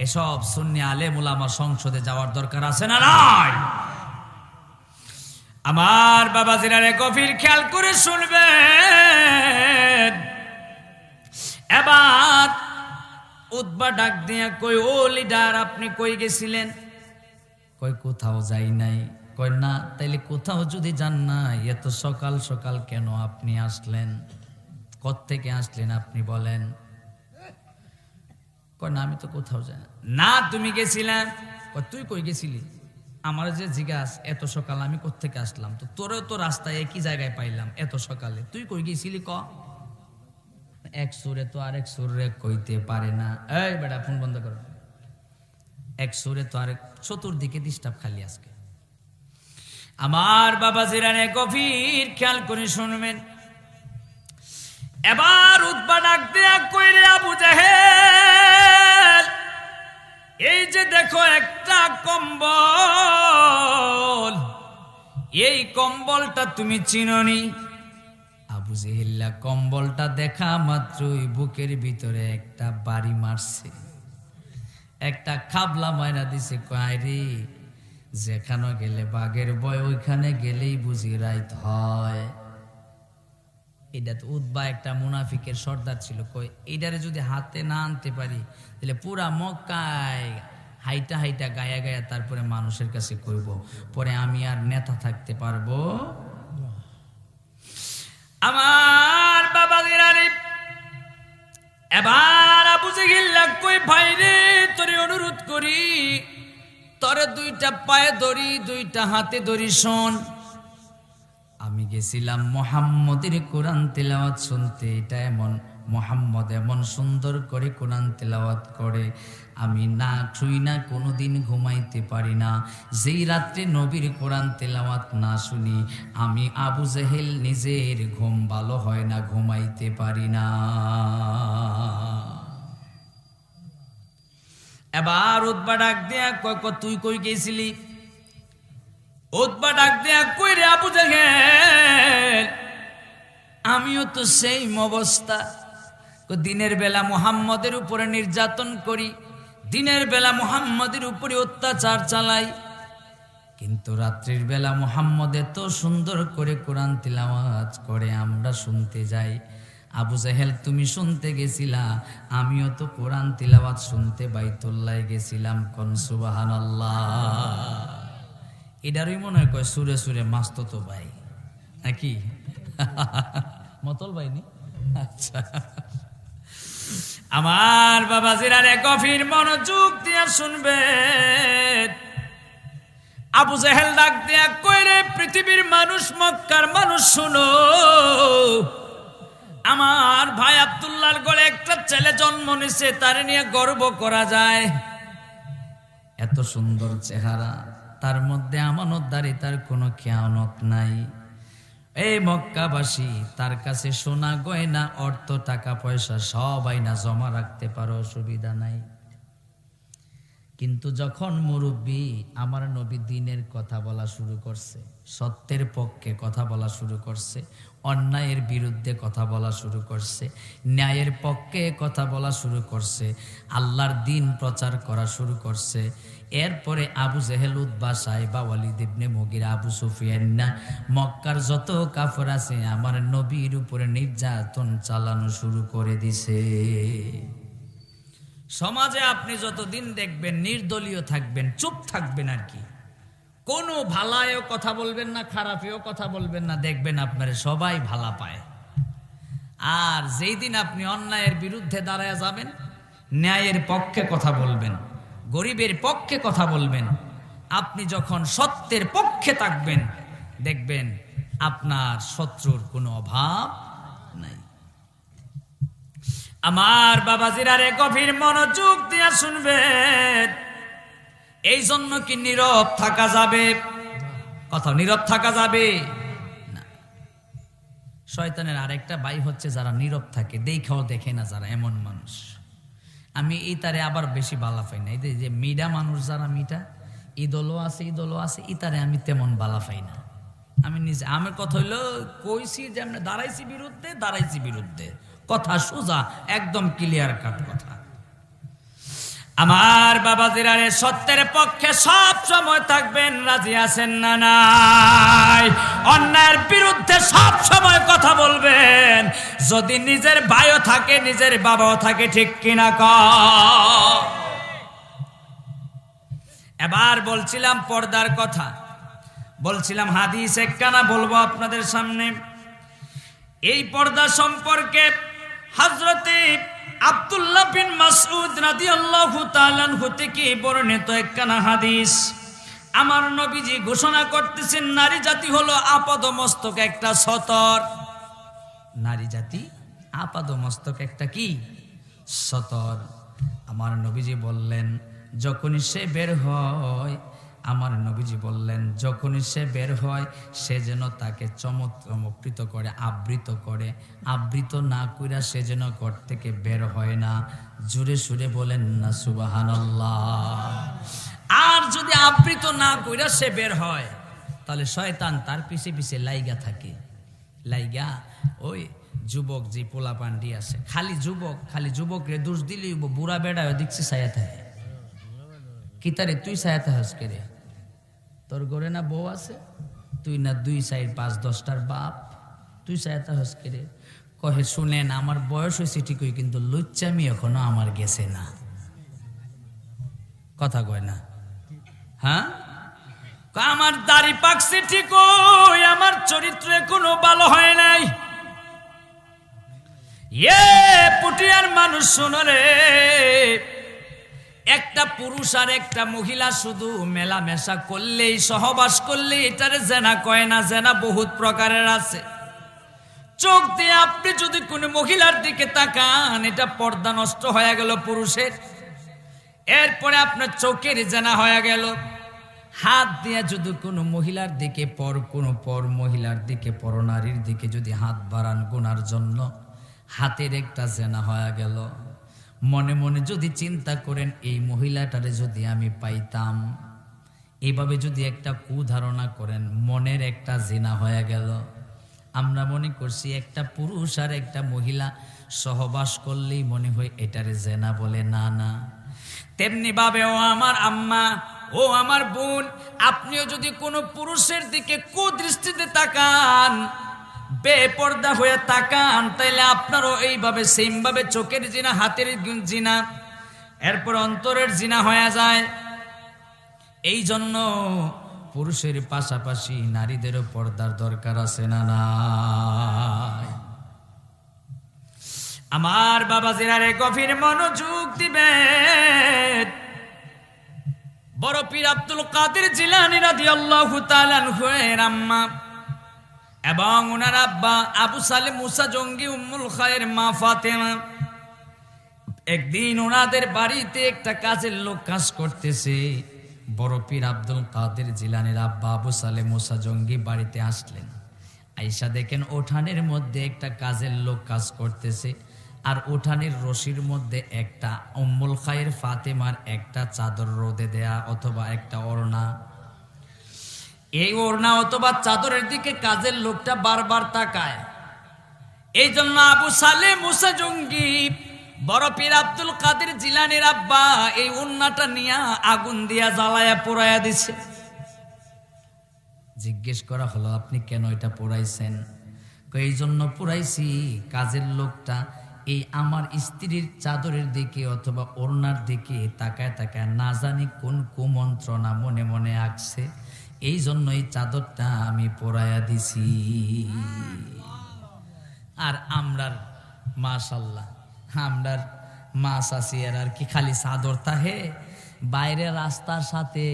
এসব সুন্নি আলেম ওলামা সংসদে যাওয়ার দরকার আছে না নাই? আমার বাবাজিরা রে, গভীর খেয়াল করে শুনবেন। এবার উতবা ডাক দিয়া কই, ও লিডার আপনি কই গেছিলেন? কই কোথাও যাই নাই। কই না, তাইলে কোথাও যদি যান না, এত সকাল সকাল কেন আপনি আসলেন? কোত্থেকে আসলেন আপনি বলেন? কই না, আমি তো কোথাও যাই না। তুমি গেছিলেন? কই তুই কই গেছিলি? আমার যে জিজ্ঞাস এত সকাল আমি কোত্থেকে আসলাম, তো তোরেও তো রাস্তায় একই জায়গায় পাইলাম এত সকালে, তুই কই গেছিলি ক? এক সুরে তো আরেক সুরে কইতে পারে না। এই বেটা ফোন বন্ধ করো। এক সুরে তো আরেক, চতুর্দিকে ডিস্টার্ব খালি আজকে। আমার বাবা জিরানে গভীর খেয়াল করে শুনবেন। এবার উতবা ডাক দেয়া কইরে, আবু জেহেল এই যে দেখো একটা কম্বল, এই কম্বলটা তুমি চিনোনি? আবু জেহেল কম্বলটা দেখা মাত্রই বুকের ভিতরে একটা বাড়ি মারছে, একটা খাবলা মাইরা দিছে। কয় রে, যেখানে গেলে বাঘের ভয়, ওইখানে গেলেই বুঝি রাইত হয়। এটা তো উতবা একটা মুনাফিকের সর্দার ছিল। কই এইটারে যদি হাতে না আনতে পারি, তাহলে পুরা মক্কায় হাইটা হাইটা গায়া গায়া তারপরে মানুষের কাছে কইব, পরে আমি আর নেতা থাকতে পারবো? আমার বাবা দিরানি এবার আবু জেহেল কই, ভাই রে তোরে অনুরোধ করি, তরে দুইটা পায়ে ধরি, দুইটা হাতে ধরি, শোন। আমি গেছিলাম মুহাম্মদের কোরআন তেলাওয়াত শুনতে। এটা এমন, মুহাম্মদ এমন সুন্দর করে কোরআন তেলাওয়াত করে, আমি না শুই না কোনোদিন ঘুমাইতে পারি না। যেই রাত্রে নবীর কোরআন তেলাওয়াত না শুনি, আমি আবু জেহেল নিজের ঘুম ভালো হয় না, ঘুমাইতে পারি না। এবার উতবা ডাক দেয়া কয়, তুই কই গেছিলি? উতবা ডাক দেয়া কই রে আবু জেহেল, আমিও তো সেই অবস্থা। দিনের বেলা মুহাম্মদের উপরে নির্যাতন করি, দিনের বেলা মুহাম্মদের উপরে অত্যাচার চালাই, কিন্তু রাত্রির বেলা মুহাম্মদ এত সুন্দর করে কোরআন তিলাওয়াত করে, আমরা শুনতে যাই। আবু জেহেল তুমি শুনতে গেছিলা, আমিও তো কোরআন তিলাওয়াত শুনতে বাইতুল্লাহ গেছিলাম। কোন সুবহানাল্লাহ। এটারই মনে হয় কয় সুরে সুরে মাস্ততো ভাই নাকি মতল ভাই নি? আচ্ছা, আমার বাবাজিরা রে গভীর মনোযোগ দিয়া শুনবেন। আবু জেহেল ডাক দিয়া কই রে পৃথিবীর মানুষ, মক্কার মানুষ শুনো, আমার ভাই আব্দুল্লাহর গলে একটা ছেলে জন্ম নিছে, তার নিয়ে গর্ব করা যায়। এত সুন্দর চেহারা, তার মধ্যে আমানতদারি, তার কোনো খেয়ানত নাই। এই মক্কাবাসী, তার কাছে সোনা গয়না অর্থ টাকা পয়সা সব আইনা জমা রাখতে পারো, অসুবিধা নাই। কিন্তু যখন মুরব্বী আমার নবী দ্বীনের কথা বলা শুরু করছে, সত্যের পক্ষে কথা বলা শুরু করছে, অন্যায়ের বিরুদ্ধে কথা বলা শুরু করছে, ন্যায়ের পক্ষে কথা বলা শুরু করছে, আল্লাহর দ্বীন প্রচার করা শুরু করছে, এরপরে আবু জেহেল, উতবা, সাইবা, ওয়ালিদ ইবনে মুগিরা, আবু সুফিয়ান, মক্কার যত কাফের আছে আমার নবীর উপরে নির্যাতন চালানো শুরু করে দিছে। সমাজে আপনি যতদিন দেখবেন নির্দলীয় থাকবেন, চুপ থাকবেন আর কি, কোনো ভালায়ও কথা বলবেন না, খারাপেও কথা বলবেন না, দেখবেন আপনারা সবাই ভালা পায়। আর যেই দিন আপনি অন্যায়ের বিরুদ্ধে দাঁড়ায় যাবেন, ন্যায়ের পক্ষে কথা বলবেন, গরিবের পক্ষে কথা বলবেন, আপনি যখন সত্যের পক্ষে থাকবেন, দেখবেন আপনার শত্রুর কোনো অভাব নাই। আমার বাবাজিরা রে গভীর মনোযোগ দিয়া শুনবেন। এই জন্য কি নীরব থাকা যাবে? কথা, নীরব থাকা যাবে না। শয়তানের আরেকটা বাই হচ্ছে যারা নীরব থাকে, দেখাও দেখে না যারা, এমন মানুষ আমি এই তারে আবার বেশি বালা পাই না। এই যে মিডা মানুষ যারা, মিটা ইদলও আছে, ইদলও আছে, ইতারে আমি তেমন বালা পাই না। আমি নিজে, আমার কথা হইলো কইছি যে আমরা দাঁড়াইছি বিরুদ্ধে, দাঁড়াইছি বিরুদ্ধে, কথা সোজা, একদম ক্লিয়ার কাট কথা। আমার বাবাজিরা রে সত্যের পক্ষে সব সময় থাকবেন, রাজি আছেন না নাই? অন্যায়ের বিরুদ্ধে সব সময় কথা বলবেন, যদি নিজের ভাইও থাকে, নিজের বাবাও থাকে, ঠিক কিনা কও? এবার বলছিলাম পর্দার কথা, বলছিলাম হাদিস একখানা বলবো আপনাদের সামনে। এই পর্দা সম্পর্কে হযরতে আব্দুল্লাহ বিন মাসউদ রাদিয়াল্লাহু তাআলা আনহু থেকে বর্ণিত একখানা হাদিস। আমার নবীজি ঘোষণা করতেছেন, নারী জাতি হলো আপাদমস্তক একটা সতর। নারী জাতি আপাদমস্তক একটা কি? সতর। আমার নবীজি বললেন যখনই সে বের হয়, আমার নবীজি বললেন যখনই সে বের হয়, সে যেন তাকে চমৎকৃত করে, আবৃত করে। আবৃত না কইরা সে যেন ঘর থেকে বের হয় না। জোরে সুরে বলেন না সুবহানাল্লাহ। আর যদি আবৃত না কইরা সে বের হয়, তাহলে শয়তান তার পিছে পিছে লাইগা থাকে। লাইগা ওই যুবক যে পোলা পান্ডি আছে, খালি যুবক রে দোষ দিলেই বুড়া বেড়া দেখছি ছায়া থাকে। কিতারে তুই ছায়া থাকস কে রে? তোর ঘরে না বউ আছে, তুই না 2, 4, 5, 10টার বাপ, তুই ছায়া থাকস কে রে? কহে শুনেন, আমার বয়স হয়েছে ঠিকই, কিন্তু লুচ্চামি এখনো আমার গেছে না। কথা কয় না? হ্যাঁ, আমার দাড়ি পাকছে ঠিকই, আমার চরিত্র এখনো ভালো হয় নাই। পুটিয়ার মানুষ শোনো রে, একটা পুরুষ আর একটা মহিলা শুধু মেলামেশা করলেই, সহবাস করলেই এটারে জেনা কয় না। জেনা বহুত প্রকারের আছে। চোখ দিয়ে আপনি যদি কোনো মহিলার দিকে তাকান, এটা পর্দা নষ্ট হয়ে গেল পুরুষের। এরপরে আপনার চোখের জেনা হয়ে গেল। হাত দিয়ে যদি কোনো মহিলার দিকে পর মহিলার দিকে, পর নারীর দিকে যদি হাত বাড়ান গুনার জন্য, হাতের একটা জেনা হয়ে গেল। মনে মনে যদি চিন্তা করেন, এই মহিলাটারে যদি আমি পাইতাম, এইভাবে যদি একটা কুধারণা করেন, মনের একটা জিনা হয়ে গেল। আমরা মনে করছি একটা পুরুষ আর একটা মহিলা সহবাস করলেই মনে হয় এটারে জেনা বলে। না না, তেমনি ভাবে ও আমার আম্মা, ও আমার বোন, আপনিও যদি কোনো পুরুষের দিকে কুদৃষ্টিতে তাকান, বেপর্দা হয়ে তাকান, তাইলে আপনারও এইভাবে সেম ভাবে চোখের জিনা, হাতের জিনা, এরপর অন্তরের জিনা হয়ে যায়। এই জন্য পুরুষের পাশাপাশি নারীদেরও পর্দার দরকার আছে না নাই? আমার বাবাজিরা রে, গভীর মনোযোগ দিবেন। বড় পীর আব্দুল কাদের জিলানী রাদিয়াল্লাহু তাআলা আনহু এর আম্মা এবং ওনার আব্বা আবু সালেম মুসা জঙ্গি উম্মুল খায়ের মা ফাতেমা, একদিন ওনাদের বাড়িতে একটা কাজের লোক কাজ করতেছে। বড় পীর আব্দুল কাদের জিলানীর আব্বা আবু সালেম মুসা জঙ্গি বাড়িতে আসলেন। আয়েশা দেখেন উঠানের মধ্যে একটা কাজের লোক কাজ করতেছে, আর উঠানের রশির মধ্যে একটা উম্মুল খায়ের ফাতেমার একটা চাদর রোদে দেয়া অথবা একটা ওড়না। এই ওড়না অথবা চাদরের দিকে কাজের লোকটা বারবার তাকায়। এই জন্য আবু সালেম মুসা জঙ্গি বড় পীর আব্দুল কাদের জিলানীর আব্বা এই ওড়নাটা নিয়ে আগুন দিয়া জ্বালায়া পোড়ায়া দিছে। জিজ্ঞেস করা হলো, আপনি কেন এটা পোড়াইছেন? এই জন্য পোড়াইছি, কাজের লোকটা এই আমার স্ত্রীর চাদরের দিকে অথবা ওড়নার দিকে তাকায় তাকায় না জানি কোন কুমন্ত্রণা মনে মনে আঁকছে, এই জন্য এই চাদরটা আমি পোড়ায়া দিছি। আর আমরার মাশাল্লাহ, আমরার মা চাচিয়ার আর কি খালি চাদর তাহে, বাইরে রাস্তার সাথে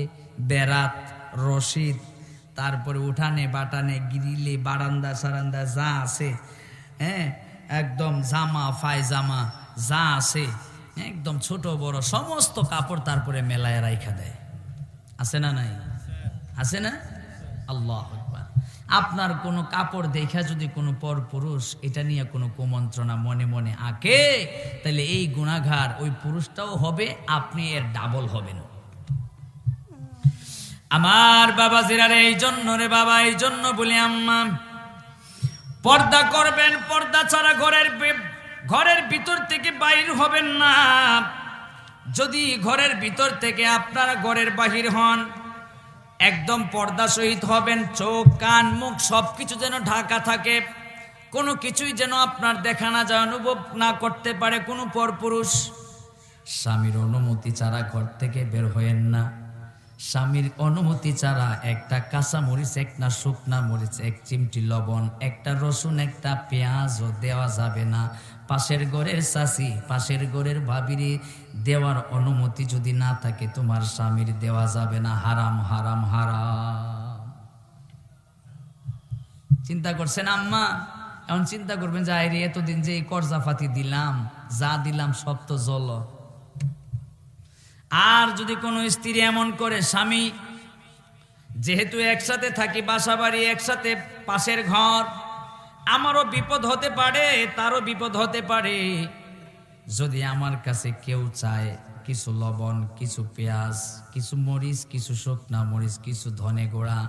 বেড়াত, রশিদ, তারপরে উঠানে বাটানে, গিরিলে, বারান্দা সারান্দা যা আছে, হ্যাঁ, একদম জামা পায়জামা যা আছে, একদম ছোট বড় সমস্ত কাপড় তারপরে মেলায় রাইখা দেয়। আছে না নাই? আছে না? আল্লাহু আকবার। আপনার কোনো কাপড় দেখা যদি কোনো পর পুরুষ এটা নিয়ে কোনো কুমন্ত্রণা মনে মনে আঁকে, তাহলে এই গুনাহগার ওই পুরুষটাও হবে, আপনি এর ডাবল হবেন। আমার বাবা জিরারে, এই জন্য রে বাবা, এই জন্য বলি আম্মা, পর্দা করবেন। পর্দা ছাড়া ঘরের ভিতর থেকে বাইর হবেন না। যদি ঘরের ভিতর থেকে আপনারা ঘরের বাহির হন, একদম পর্দা সহিত হবেন। চোখ, কান, মুখ সবকিছু যেন ঢাকা থাকে, কোনো কিছুই যেন আপনার দেখা না যায়, অনুভব না করতে পারে কোনো পরপুরুষ। স্বামীর অনুমতি ছাড়া ঘর থেকে বের হয়েন না। স্বামীর অনুমতি ছাড়া একটা কাঁচা মরিচ, একটা শুকনা মরিচ, এক চিমটি লবণ, একটা রসুন, একটা পেঁয়াজও দেওয়া যাবে না। পাশের ঘরের চাচি, পাশের ঘরের ভাবিরে দেওয়ার অনুমতি যদি না থাকে, তোমার স্বামীর দেওয়া যাবে না। হারাম হারাম হারাম। চিন্তা করছেন আম্মা? এখন চিন্তা করবেন যে আইরে এতদিন যে এই কর্জাফাতি দিলাম, যা দিলাম সব তো জল। আর যদি কোনো স্ত্রী এমন করে, স্বামী যেহেতু একসাথে থাকি, বাসা বাড়ি একসাথে, পাশের ঘর, আমারও বিপদ হতে পারে, তারও বিপদ হতে পারে, যদি আমার কাছে কেউ চায় কিছু লবণ, কিছু পেঁয়াজ, কিছু মরিচ, কিছু শুকনা মরিচ, কিছু ধনে গুঁড়া,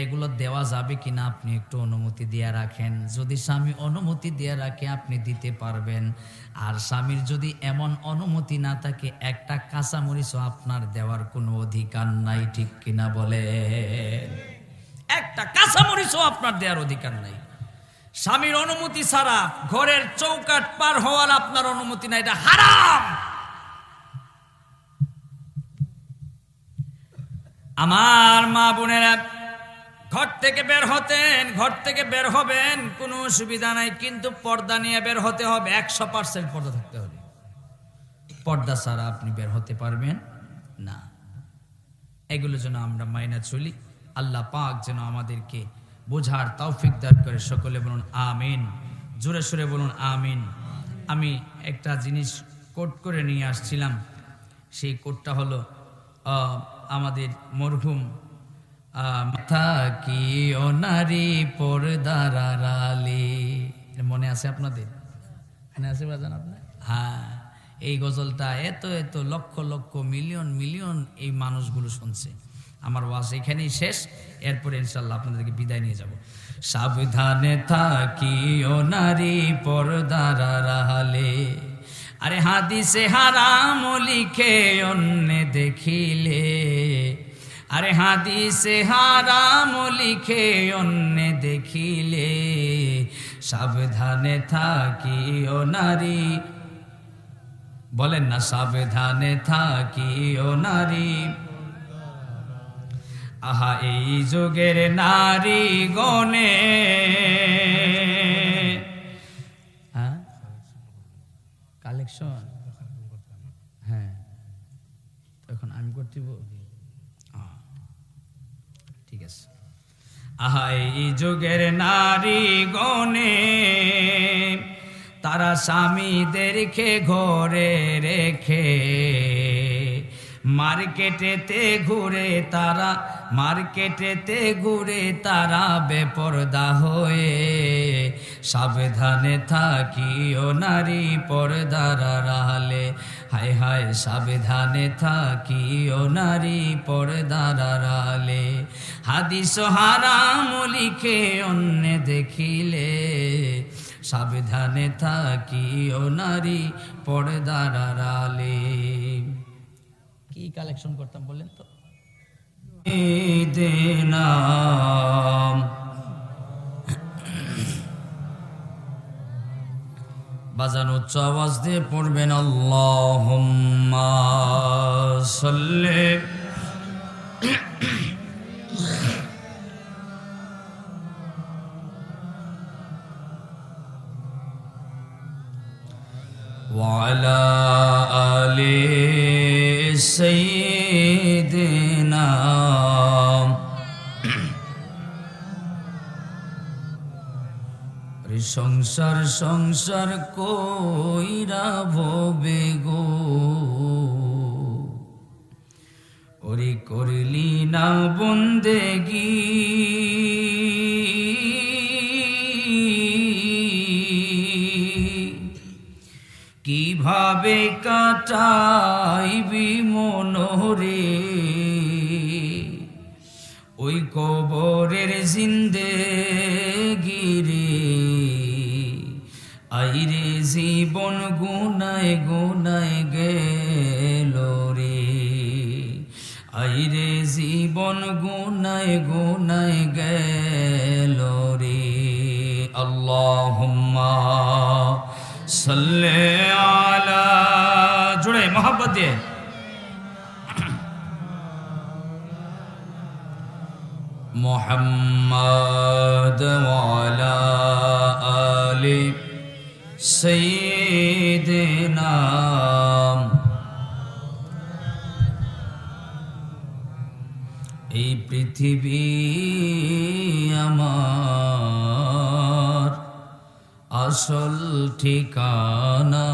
এগুলো দেওয়া যাবে কিনা আপনি একটু অনুমতি দিয়ে রাখেন। যদি স্বামী অনুমতি দিয়ে রাখে আপনি দিতে পারবেন। আর স্বামীর যদি এমন অনুমতি না থাকে, একটা কাঁচামরিচও আপনার দেওয়ার কোনো অধিকার নাই, ঠিক কিনা বলে? একটা কাঁচামরিচও আপনার দেওয়ার অধিকার নাই। স্বামীর অনুমতি ছাড়া ঘরের চৌকাট পার হওয়ার আপনার অনুমতি নাই, এটা হারাম। আমার মা বোনেরা, ঘর থেকে বের হতেন, ঘর থেকে বের হবেন, কোনো অসুবিধা নাই, কিন্তু পর্দা নিয়ে বের হতে হবে। 100% পর্দা থাকতে হবে। পর্দা ছাড়া আপনি বের হতে পারবেন না। এগুলো যেন আমরা মাইনা চলি। আল্লাহ পাক যেন আমাদেরকে বোঝার তৌফিক দান করে। সকলে বলুন আমিন, জোরে সোরে বলুন আমিন। আমি একটা জিনিস কোট করে নিয়ে আসছিলাম, সেই কোটটা হলো আমাদের মরহুম মাথা কি ও নারী পর্দার আড়ালে, মনে আছে আপনাদের? মনে আছে বাজান আপনার? হ্যাঁ, এই গজলটা এত এত লক্ষ লক্ষ মিলিয়ন মিলিয়ন এই মানুষগুলো শুনছে। আমার ওয়াজ এখানেই শেষ, এরপরে ইনশাল্লাহ আপনাদেরকে বিদায় নিয়ে যাব। সাবধানে থাকি ও নারী পর্দার আড়ালে, আরে হাদিসে হারাম লিখে অন্য দেখিলে, আরে হাদিসে হারাম লিখে অন্য দেখিলে, সাবধানে থাকি ও নারী, বলেন না সাবধানে থাকি ও নারী। আহা এই যুগের নারী গণে, হ্যাঁ কালেকশন, হ্যাঁ তখন আমি করতে ঠিক আছে। আহা এই যুগের নারী গণে, তারা স্বামীদেরকে ঘরে রেখে মার্কেটেতে ঘুরে, তারা মার্কেটেতে ঘুরে তারা বেপরদা হয়ে। সাবধানে থাকি ও নারী পর্দার আড়ালে, হায় হায় সাবধানে থাকি ও নারী পর্দার আড়ালে, হাদিস হারাম লিখে অন্য দেখিলে, সাবধানে থাকি ও নারী পর্দার আড়ালে। কি কালেকশন করতাম বলেন তো? বাজান উচ্চ আওয়াজ দিয়ে পড়বেন আল্লাহুম্মা সাল্লি ওয়া আলা আলি সাইয়্যিদিনা। সংসার সংসার কইরা ভবে গো, ওরে করলি না বন্দেগি, কিভাবে কাটাইবি মনোরে, ওই কবরের জিন্দেগি রে, আইরে জীবন গুনায় গুনায় গেল রে, আইরে জীবন গুনায় গুনায় গেল রে। আল্লাহুম্মা সাল্লি আলা, জোরে মোহাব্বত দিয়ে, মুহাম্মদ ওয়া আলা আলি সাইয়্যিদিনা। এই পৃথিবী আমার আসল ঠিকানা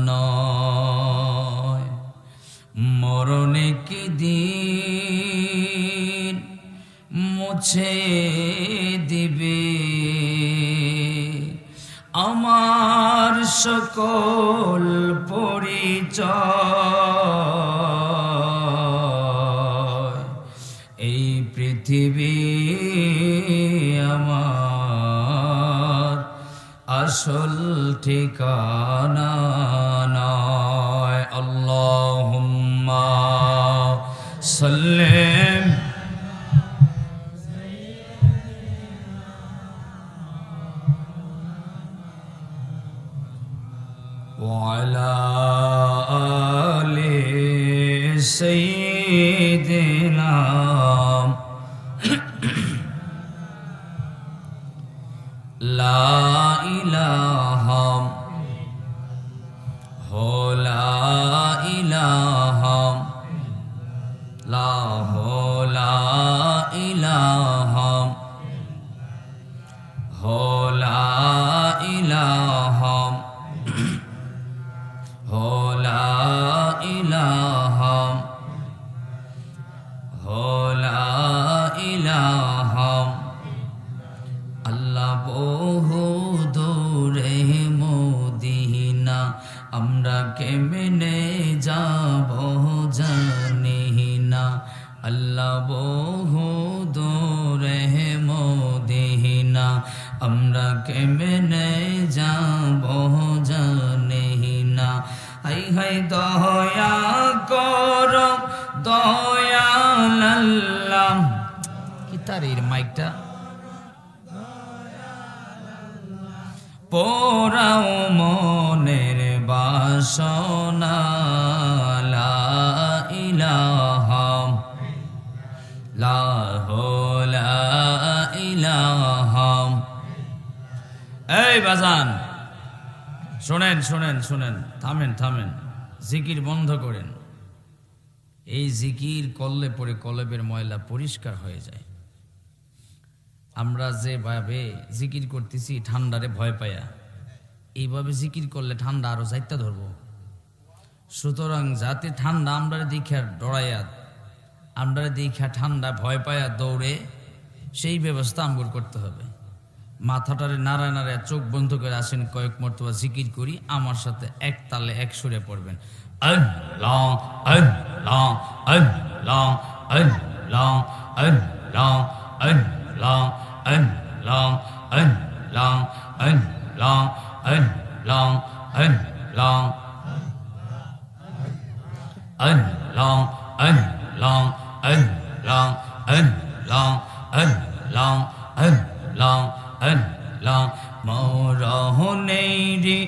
নয়, মরণে কি দিন মুছে দিবে আমার সকল পরিচয়। এই পৃথিবী আমার আসল ঠিকানা নয়। আল্লাহুম্মা সাল্লি وعلى آل سيدنا لا إله إلا ইলাহা হো লা ইলাহা হো লা ইলাহা হো লা ইলাহা আল্লাহ বহু দূরে মদিনা আমরা কেমনে যাব জানি না আল্লাহ বহু দূরে মদিনা আমরা কেমনে যাব জানি না হাই হাই দয়া করো দয়াল আল্লাহ কি তার এই মাইকটা পোড়াও মনের বাসনা লা ইলাহা লা লা ইলাহা এই বাজান শোনেন শোনেন শোনেন থামেন থামেন জিকির বন্ধ করেন এই জিকির করলে পরে কলবের ময়লা পরিষ্কার হয়ে যায় আমরা যেভাবে জিকির করতেছি ঠান্ডারে ভয় পায়া এইভাবে জিকির করলে ঠান্ডা আরো যাইতে ধরবো সুতরাং যাতে ঠান্ডা আমরা দীক্ষা ডরাইয়া আমরা দীক্ষা ঠান্ডা ভয় পায়া দৌড়ে সেই ব্যবস্থা আমগুর করতে হবে মাথাটারে নাড়ায় নাড়ায় চোখ বন্ধ করে আসেন কয়েক মর্তবা জিকির করি আমার সাথে এক তালে এক সুরে পড়বেন আল্লাহ আল্লাহ আল্লাহ আল্লাহ আল্লাহ আল্লাহ Allah, Allah, Allah, Allah, Allah, Allah, Allah, Allah, Allah, Allah, Allah, Allah, মরহনেরি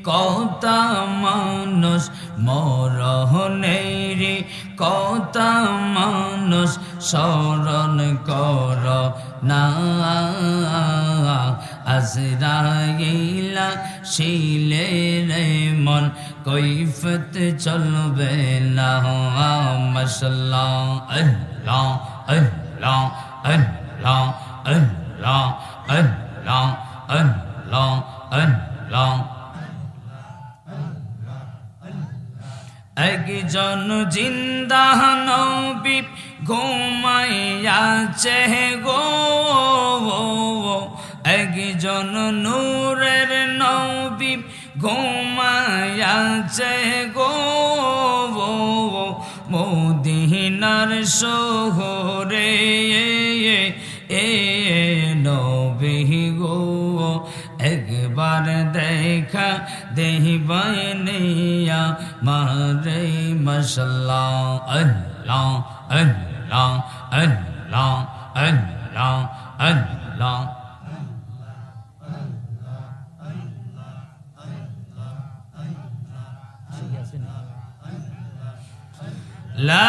কথা মানুষ মরহনেরি কথা মানুষ স্মরণ কর না আজরাইলা শিলে রে মন কৈফত চলবে না মাশাআল্লাহ আল্লাহ আল্লাহ আল্লাহ আল্লাহ আল্লাহ আল্লাহ আল্লাহ একজন জিন্দা নবী ঘুমাইয়াছে গো একজন নূরের নবী ঘুমাইয়াছে গো মদিনার শহরে এ নবী গো একবার দেখা দেহিবাইনিয়া মারে মাশাআল্লাহ আল্লাহ আল্লাহ আল্লাহ আল্লাহ আল্লাহ লা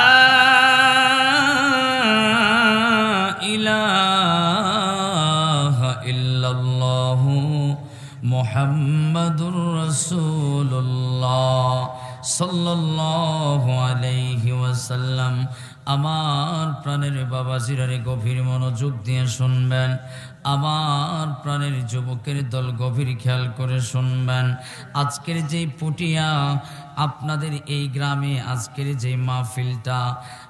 ইলাহা ইল্লাল্লাহ মুহাম্মাদুর রাসূলুল্লাহ সাল্লাল্লাহু আলাইহি ওয়াসাল্লাম আমার প্রাণের বাবাজিরারে গভীর মনোযোগ দিয়ে শুনবেন আমার প্রাণের যুবকের দল গভীর খেয়াল করে শুনবেন আজকের যেই পুটিয়া আপনাদের এই গ্রামে আজকের যে মাহফিলটা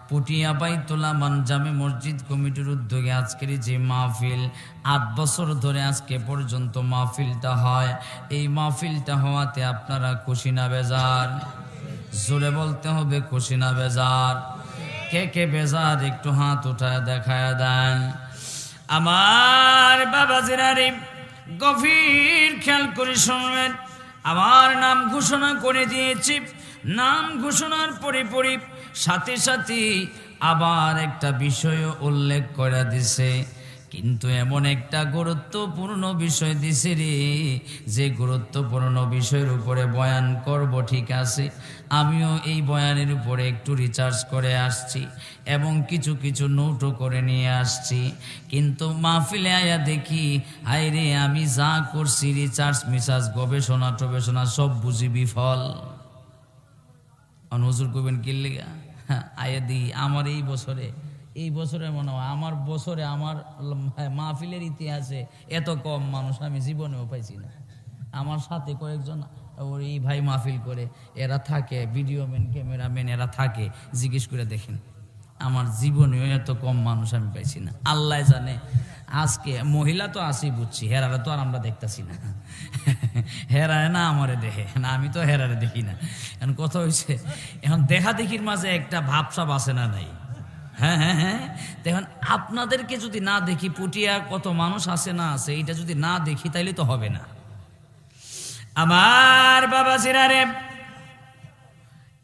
পুটিয়া বাইতুল্লাহ মান জামে মসজিদ কমিটির উদ্যোগে আজকের যে মাহফিল 8 বছর ধরে আজকে পর্যন্ত মাহফিলটা হয় এই মাহফিলটা হওয়াতে আপনারা খুশি না বেজার জোরে বলতে হবে খুশি না বেজার কে কে বেজার একটু হাত উঠায় দেখায় দেন আমার বাবাজিরারে গভীর খেয়াল করে শুনবেন আমার নাম ঘোষণা করে দিয়েছি নাম ঘোষণার পরে পরে সাথে সাথে আবার একটা বিষয় উল্লেখ করে দিছে কিন্তু এমন একটা গুরুত্বপূর্ণ বিষয় দিছে রে যে গুরুত্বপূর্ণ বিষয়ের উপরে বয়ান করব ঠিক আছে আমিও এই বয়ানের উপরে একটু রিসার্চ করে আসছি এবং কিছু কিছু নোটও করে নিয়ে আসছি কিন্তু মাহফিলে আয়া দেখি হায় রে আমি যা করছি রিসার্চ মিসার্চ গবেষণা টবেষণা সব বুঝি বিফল হুজুর কবেন কি লেগা আয়া দি আমার এই বছরে এই বছরে মনে হয় আমার বছরে আমার মাহফিলের ইতিহাসে এত কম মানুষ আমি জীবনেও পাইছি না। আমার সাথে কয়েকজন ওর এই ভাই মাহফিল করে, এরা থাকে ভিডিওম্যান ক্যামেরাম্যান, এরা থাকে, জিজ্ঞেস করে দেখেন। আমার জীবনেও এত কম মানুষ আমি পাইছি না। আল্লাহ জানে আজকে মহিলা তো আসি বুঝছি, হেরারে তো আর আমরা দেখতেছি না। হেরারে না আমারে দেখে না, আমি তো হেরারে দেখি না। এখন কথা হয়েছে, এখন দেখা দেখির মাঝে একটা ভাবসাব আছে না নাই? হ্যাঁ হ্যাঁ হ্যাঁ। দেখুন আপনাদেরকে যদি না দেখি, পুটিয়া কত মানুষ আছে না আছে, এইটা যদি না দেখি তাইলে তো হবে না। আমার বাবা জিরারে,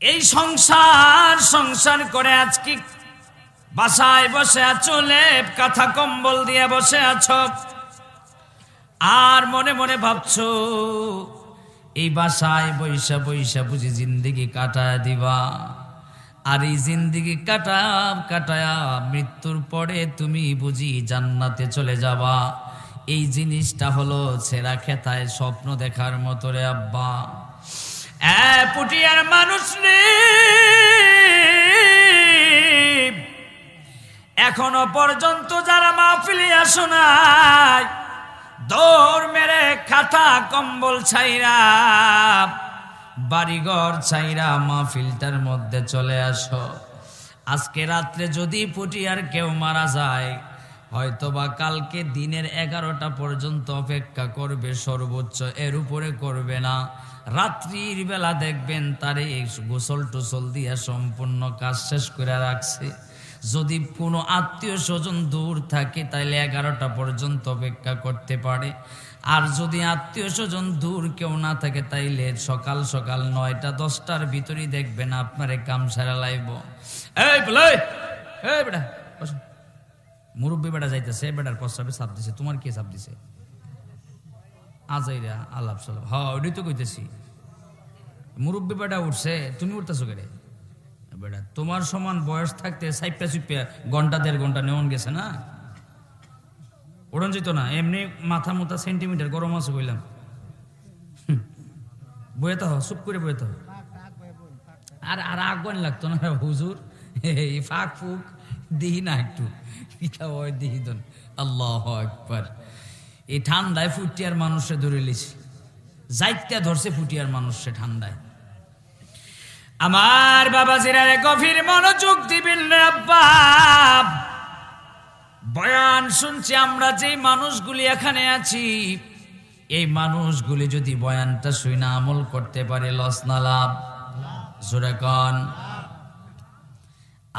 এই সংসার করে আজকে বাসায় বসে আছো, লেপ কাঁথা কম্বল দিয়ে বসে আছো, আর মনে মনে ভাবছো এই বাসায় বৈশা বৈশা বুঝি জিন্দিগি কাটায় দিবা। আর এই জিন্দিগি কাটায়া মৃত্যুর পরে তুমি বুঝি জান্নাতে চলে যাবা। এই জিনিসটা হলো ছেঁড়া খেতায় স্বপ্ন দেখার মতো রে আব্বা। পুটিয়ার মানুষ রে, এখনো পর্যন্ত যারা মাহফিলে আসো নাই, দৌড় মেরে খাতা কম্বল ছাইরা বাড়িঘর ছাইরা মাহফিলটার মধ্যে চলে আসো। আজকে রাত্রে যদি পুটিয়ার কেউ মারা যায়, হয়তোবা কালকে দিনের 11টা পর্যন্ত অপেক্ষা করবে সর্বোচ্চ, এর উপরে করবে না। রাত্রির বেলা দেখবেন তারে গোসল টোসল দিয়া সম্পূর্ণ কাজ শেষ করে রাখছে। যদি কোনো আত্মীয় স্বজন দূর থাকে তাইলে 11টা পর্যন্ত অপেক্ষা করতে পারে। আর যদি আত্মীয় স্বজন দূর কেউ না থাকে তাইলে সকাল সকাল 9টা 10টার ভিতরেই দেখবেন আপনারে কাম সারা লাইব। এই বলে এই বেটা মুরব্বী বেটা যাইতেছে, বেটার প্রস্রাবে চাপ দিছে। তোমার কে চাপ দিছে? আজাইরা আলাপ সালাপ। হ্যাঁ ওইটাই তো কইতেছি, মুরব্বী বেটা উঠছে, তুমি উঠতেছো কেড়ে? বেটা তোমার সমান বয়স থাকতে সাইপা চুপিয়া ঘন্টা 1.5 ঘন্টা নেওন গেছে না, ওড়ন যেত না। এমনি মাথা মুথা সেন্টিমিটার গরম আছে কইলাম। বইয়ে তো চুপ করে বইয়ে তো, আর আর আগুন লাগতো না হুজুর। এই ফাঁক ফুক দিই না একটু, দিই দন। আল্লাহ আকবার। এই ঠান্ডায় ফুটিয়ার মানুষে ধরে লিছি, যাইতে ধরছে ফুটিয়ার মানুষে ঠান্ডায়। আমার বাবা জিরারে গভীর মনোযোগ দিবেন রে আব্বা। বয়ান শুনছি আমরা, যেই মানুষগুলি এখানে আছি, এই মানুষগুলি যদি বয়ানটা শুই না আমল করতে পারে, লস না লাভ? জোরে কন।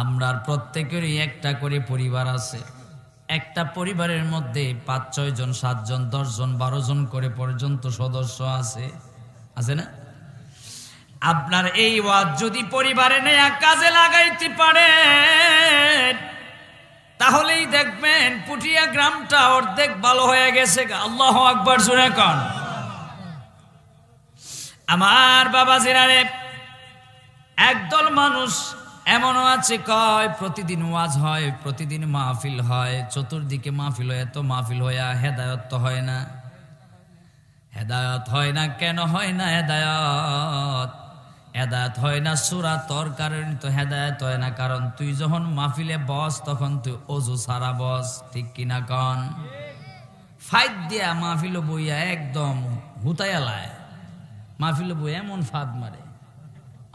আমরার প্রত্যেকেরই একটা করে পরিবার আছে। একটা পরিবারের মধ্যে 5-6 জন 7 জন 10 জন 12 জন করে পর্যন্ত সদস্য আছে না? আপনার এই ওয়াজ যদি পরিবারে নেয়া কাজে লাগাইতে পারে, তাহলেই দেখবেন পুটিয়া গ্রামটা অর্ধেক ভালো হয়ে গেছে। আল্লাহু আকবার জোরে কন। আমার বাবা জিরারে, একদল মানুষ এমনও আছে কয় প্রতিদিন ওয়াজ হয়, প্রতিদিন মাহফিল হয়, চতুর্দিকে মাহফিল হয়, এত মাহফিল হইয়া হেদায়ত তো হয় না। হেদায়ত হয় না কেন হয় না? হেদায়ত হয় না সূরা তোর কারণে তো হেদায়ত হয় না, কারণ তুই যখন মাহফিলে বস তখন তুই অজু সারা বস, ঠিক কিনা কন? ফাইদ দিয়া মাহফিল বইয়া একদম হুতাইয়া লায়, মাহফিল বই এমন ফাঁদ মারে,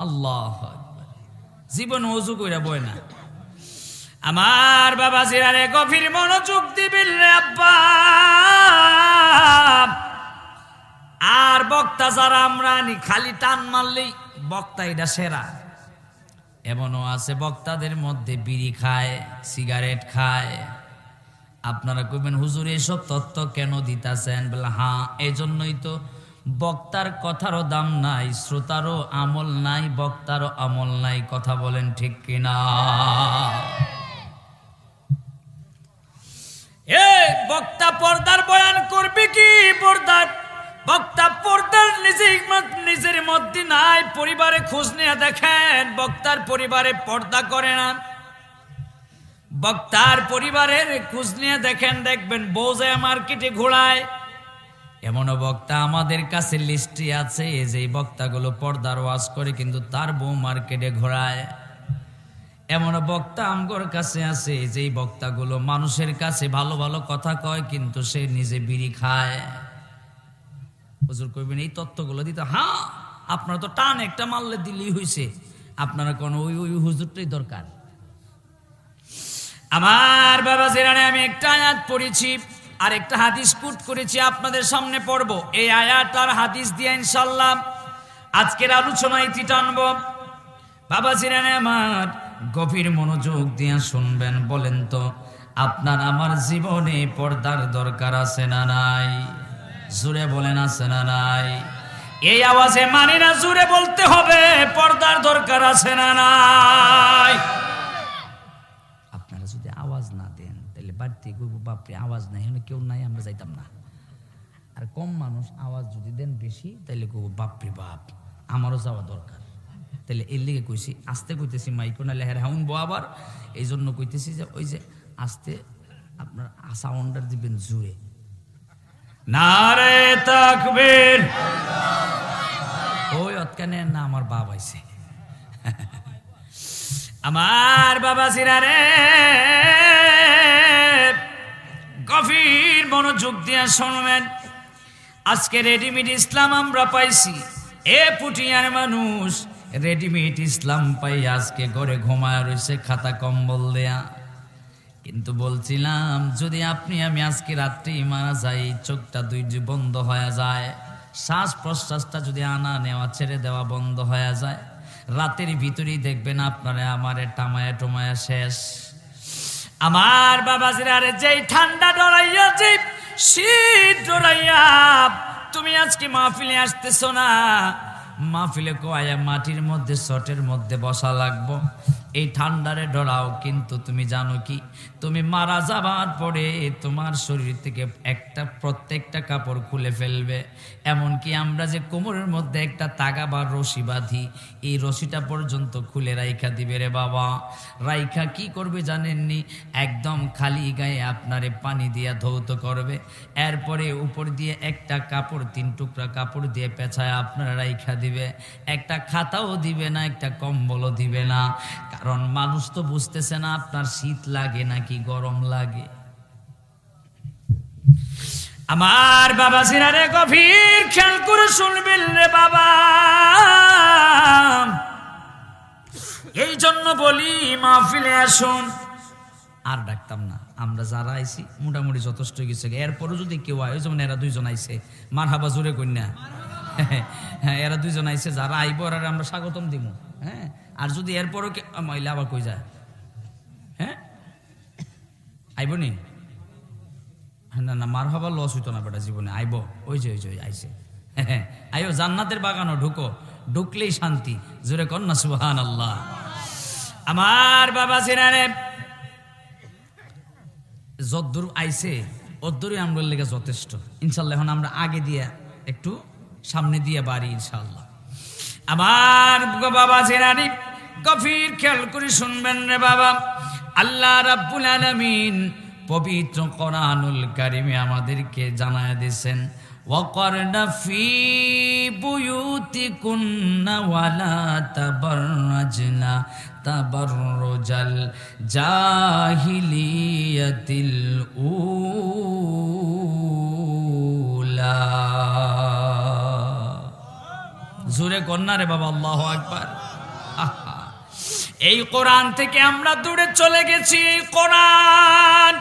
আল্লাহ জীবন অজু কইরা বয় না। আমার বাবা জিরারে গভীর মনোযোগ দিবেন রে আব্বা। আর বক্তা যারা আমরা আনি, খালি টান মারলেই বক্তা এটা সেরা। এমনও আছে বক্তাদের মধ্যে বিড়ি খায়, সিগারেট খায়। আপনারা কইবেন হুজুর এসব তত্ত্ব কেন দিতাছেন? বলে হ্যাঁ, এই জন্যই তো বক্তার কথারও দাম নাই, শ্রোতারও আমল নাই, বক্তারও আমল নাই। কথা বলেন ঠিক কিনা? বক্তা পর্দার বয়ান করবে কি? বক্তা পর্দার নিজের মধ্যে নাই। পরিবারে খোঁজ নিয়ে দেখেন, বক্তার পরিবারে পর্দা করে না। বক্তার পরিবারের খোঁজ নিয়ে দেখেন, দেখবেন বউ যায় মার্কেটে ঘোড়ায়। এমনও বক্তা আমাদের কাছে লিস্টে আছে, যে বক্তাগুলো পর্দার ওয়াজ করে কিন্তু তার বউ মার্কেটে ঘোরায়। এমন বক্তা আমগোর কাছে আছে যেই বক্তাগুলো মানুষের কাছে ভালো ভালো কথা কয়, কিন্তু সে নিজে বিড়ি খায়। হুজুর কইবেন এই তত্ত্বগুলো দিতে, হ্যাঁ আপনারা তো টান একটা মারলে দিলেই হইছে, আপনারা কোন ওই ওই হুজুরটাই দরকার। আমার বাবা জেরানে আমি একটা আয়াত পড়েছি আর একটা হাদিস কোট করেছি, আপনাদের সামনে পড়ব। এই আয়াত আর হাদিস দিয়ে ইনশাআল্লাহ আজকের আলোচনায় টানব। বাবা জেরানে আমার গভীর মনোযোগ দিয়ে শুনবেন। বলেন তো আপনার আমার জীবনে পর্দার দরকার আছে না নাই? জোরে বলেন আছে না নাই? এই আওয়াজে মানি না, জোরে বলতে হবে, পর্দার দরকার আছে না নাই? আপনারা যদি আওয়াজ না দেন তাহলে বাড়তি কইব বাপরে আওয়াজ নাই, এখানে কেউ নাই, আমরা যাইতাম না। আর কম মানুষ, আওয়াজ যদি দেন বেশি তাহলে কইব বাপরে বাপ আমারও যাওয়া দরকার। তাহলে এর লিগে কইছি আস্তে কইতেছি, মাইকো না লেহার হাউনবো আবার, এই জন্য কইতেছি যে ওই যে আস্তে আপনার সাউন্ডার দিবেন জুড়ে। নারে তাকবীর, ওই অতকানে না আমার বাপ আইছে। আমার বাবা সিরারে গভীর মনোযোগ দিয়ে শুনবেন। আজকে রেডিমেড ইসলাম আমরা পাইছি, এ পুটিয়ার মানুষ রেডিমেড ইসলাম পাই আজকে ঘরে ঘুমায় রয়েছে খাতা কম্বল দেয়া। কিন্তু বলছিলাম যদি আপনি আমি আজকে রাত্রি মারা যাই, চোখটা দুই বন্ধ হয়ে যায়, শ্বাস প্রশ্বাসটা যদি আনা নেওয়া ছেড়ে দেওয়া বন্ধ হয়ে যায়, রাতের ভিতরেই দেখবেন আপনারা আমারে টামায়া টমায়া শেষ। আমার বাবাজিরা রে, যেই ঠান্ডা ডরাইয়া, যে শীত ডরাইয়া তুমি আজকে মাহফিলে আসতেছো না, মাহফিলে কোয়া মাটির মধ্যে চটের মধ্যে বসা লাগবো, এই ঠান্ডারে ডরাও। কিন্তু তুমি জানো কি, তুমি মারা যাবার পরে তোমার শরীর থেকে প্রত্যেকটা কাপড় খুলে ফেলবে। এমনকি আমরা যে কোমরের মধ্যে একটা তাগা বা রশি বাঁধি, এই রশিটা পর্যন্ত খুলে রাইখা দিবে রে বাবা। রাইখা কি করবে জানেননি? একদম খালি গায়ে আপনারে পানি দিয়া ধৌত করবে, এরপরে উপর দিয়ে একটা কাপড়, 3 টুকরা কাপড় দিয়ে পেঁচায় আপনারা রাইখা দিবে। একটা খাতাও দিবে না, একটা কম্বলও দিবে না। কারণ মানুষ তো বুঝতেছে না আপনার শীত লাগে নাকি গরম লাগে। আমার বাবা সিরারে গভীর খেয়াল করে শুনবেন রে বাবা। এই জন্য বলি মাহফিলে আসুন। আর ডাকতাম না, আমরা যারা আইছি মোটামুটি যথেষ্ট কিছু। এরপরও যদি কেউ আয়, যেমন এরা 2 জন আইছে, মারহাবা জোরে কন্যা। হ্যাঁ, এরা 2 জন আইছে, যারা আইব আর আমরা স্বাগতম দিব। হ্যাঁ, আর যদি এরপরও মহিলা আবার কই যায়, হ্যাঁ আইব নি? না না, মার হবার লস হইতো না বেটা জীবনে, আইব। ওই যে আইছে, আইও জান্নাতের বাগানো ঢুকো, ঢুকলেই শান্তি। জোরে কর না সুবহানাল্লাহ। আমার বাবা সিরারে যদ্দূর আইছে অদ্দূরই আমরার লেগে যথেষ্ট ইনশাল্লাহ। এখন আমরা আগে দিয়ে একটু সামনে দিয়ে বাড়ি ইনশাল্লাহ। আমার বাবা সিরানি গভীর খেয়াল করে শুনবেন রে বাবা। আল্লাহ রাব্বুল আলামিন পবিত্র কোরআনুল কারিমে আমাদেরকে জানায় দিয়েছেন, ওয়াকারনা ফি বুয়ুতিকুন্না ওয়ালা তাবাররাজনা তাবাররুজাল জাহিলিয়াতিল উলা। জোরে কন্যা রে বাবা, আল্লাহু আকবার। এই কোরআন থেকে আমরা দূরে চলে গেছি। এই কোরআন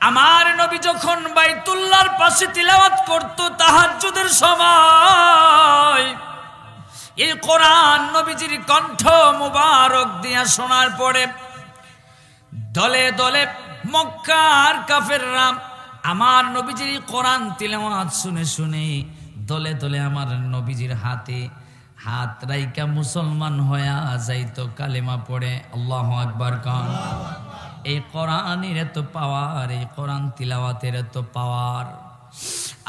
আমার নবী যখন বাইতুল্লাহর পাশে তিলাওয়াত করত তাহাজ্জুদের সময়, এই কোরআন নবীজির কণ্ঠ মুবারক দিয়া শোনার পরে দলে দলে মক্কার কাফেররা আমার নবীজির কোরআন তিলাওয়াত শুনে শুনে দলে দলে আমার নবীজির হাতে হাত রাইকা মুসলমান হয়ে যাইতো, কালেমা পড়ে আল্লাহু আকবার কান। এই কোরআনের এত পাওয়ার, এই কোরআন তিলাওয়াতের এত পাওয়ার।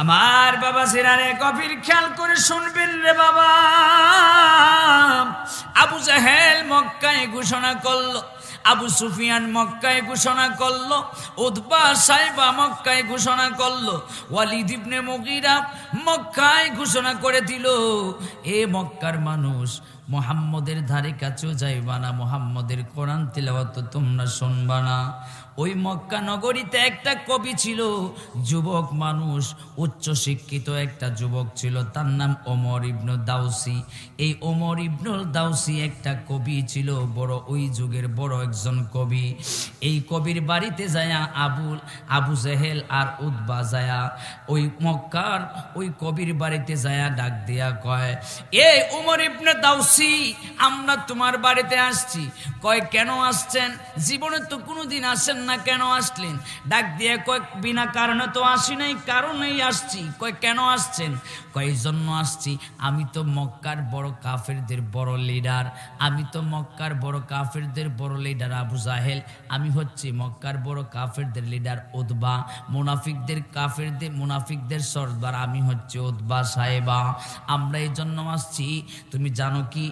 আমার বাবা সিরারে গভীর খেয়াল করে শুনবেন রে বাবা। আবু জাহেল মক্কায় ঘোষণা করলো, আবু সুফিয়ান মক্কায় ঘোষণা করলো, উতবা সাইবা মক্কায় ঘোষণা করলো, ওয়ালিদ ইবনে মুগীরা মক্কায় ঘোষণা করে দিল, এ মক্কার মানুষ মুহাম্মদের ধারে কাছেও যাইবা না, মুহাম্মদের কোরআন তিলাওয়াত তোমরা শুনবা না। ওই মক্কা নগরীতে একটা কবি ছিল, যুবক মানুষ, উচ্চ শিক্ষিত একটা যুবক ছিল, তার নাম ওমর ইবনে দাউসি। এই ওমর ইবনে দাউসি একটা কবি ছিল, বড় ওই যুগের বড় একজন কবি। এই কবির বাড়িতে যায়া আবু জেহেল আর উতবা যায়া ওই মক্কার ওই কবির বাড়িতে যায়া ডাক দিয়া কয়, এ ওমর ইবনে দাউসি, আমরা তোমার বাড়িতে আসছি। কয়, কেন আসছেন? জীবনে তো কোনোদিন আসেন না, কেন আসলেন? ডাক দিয়ে কয়, বিনা কারণে তো আসি নাই, কারণেই আসছি। কয়, কেন আসছেন? কয়, এই জন্য আসছি, আমি তো মক্কার বড় কাফেরদের বড় লিডার, আমি তো মক্কার বড় কাফেরদের বড় লিডার আবু জাহেল, আমি হচ্ছি মক্কার বড় কাফেরদের লিডার উতবা, মুনাফিকদের সর্দার আমি হচ্ছে উতবা সাহেবা। আমরা এই জন্য আসছি, তুমি জানো কি,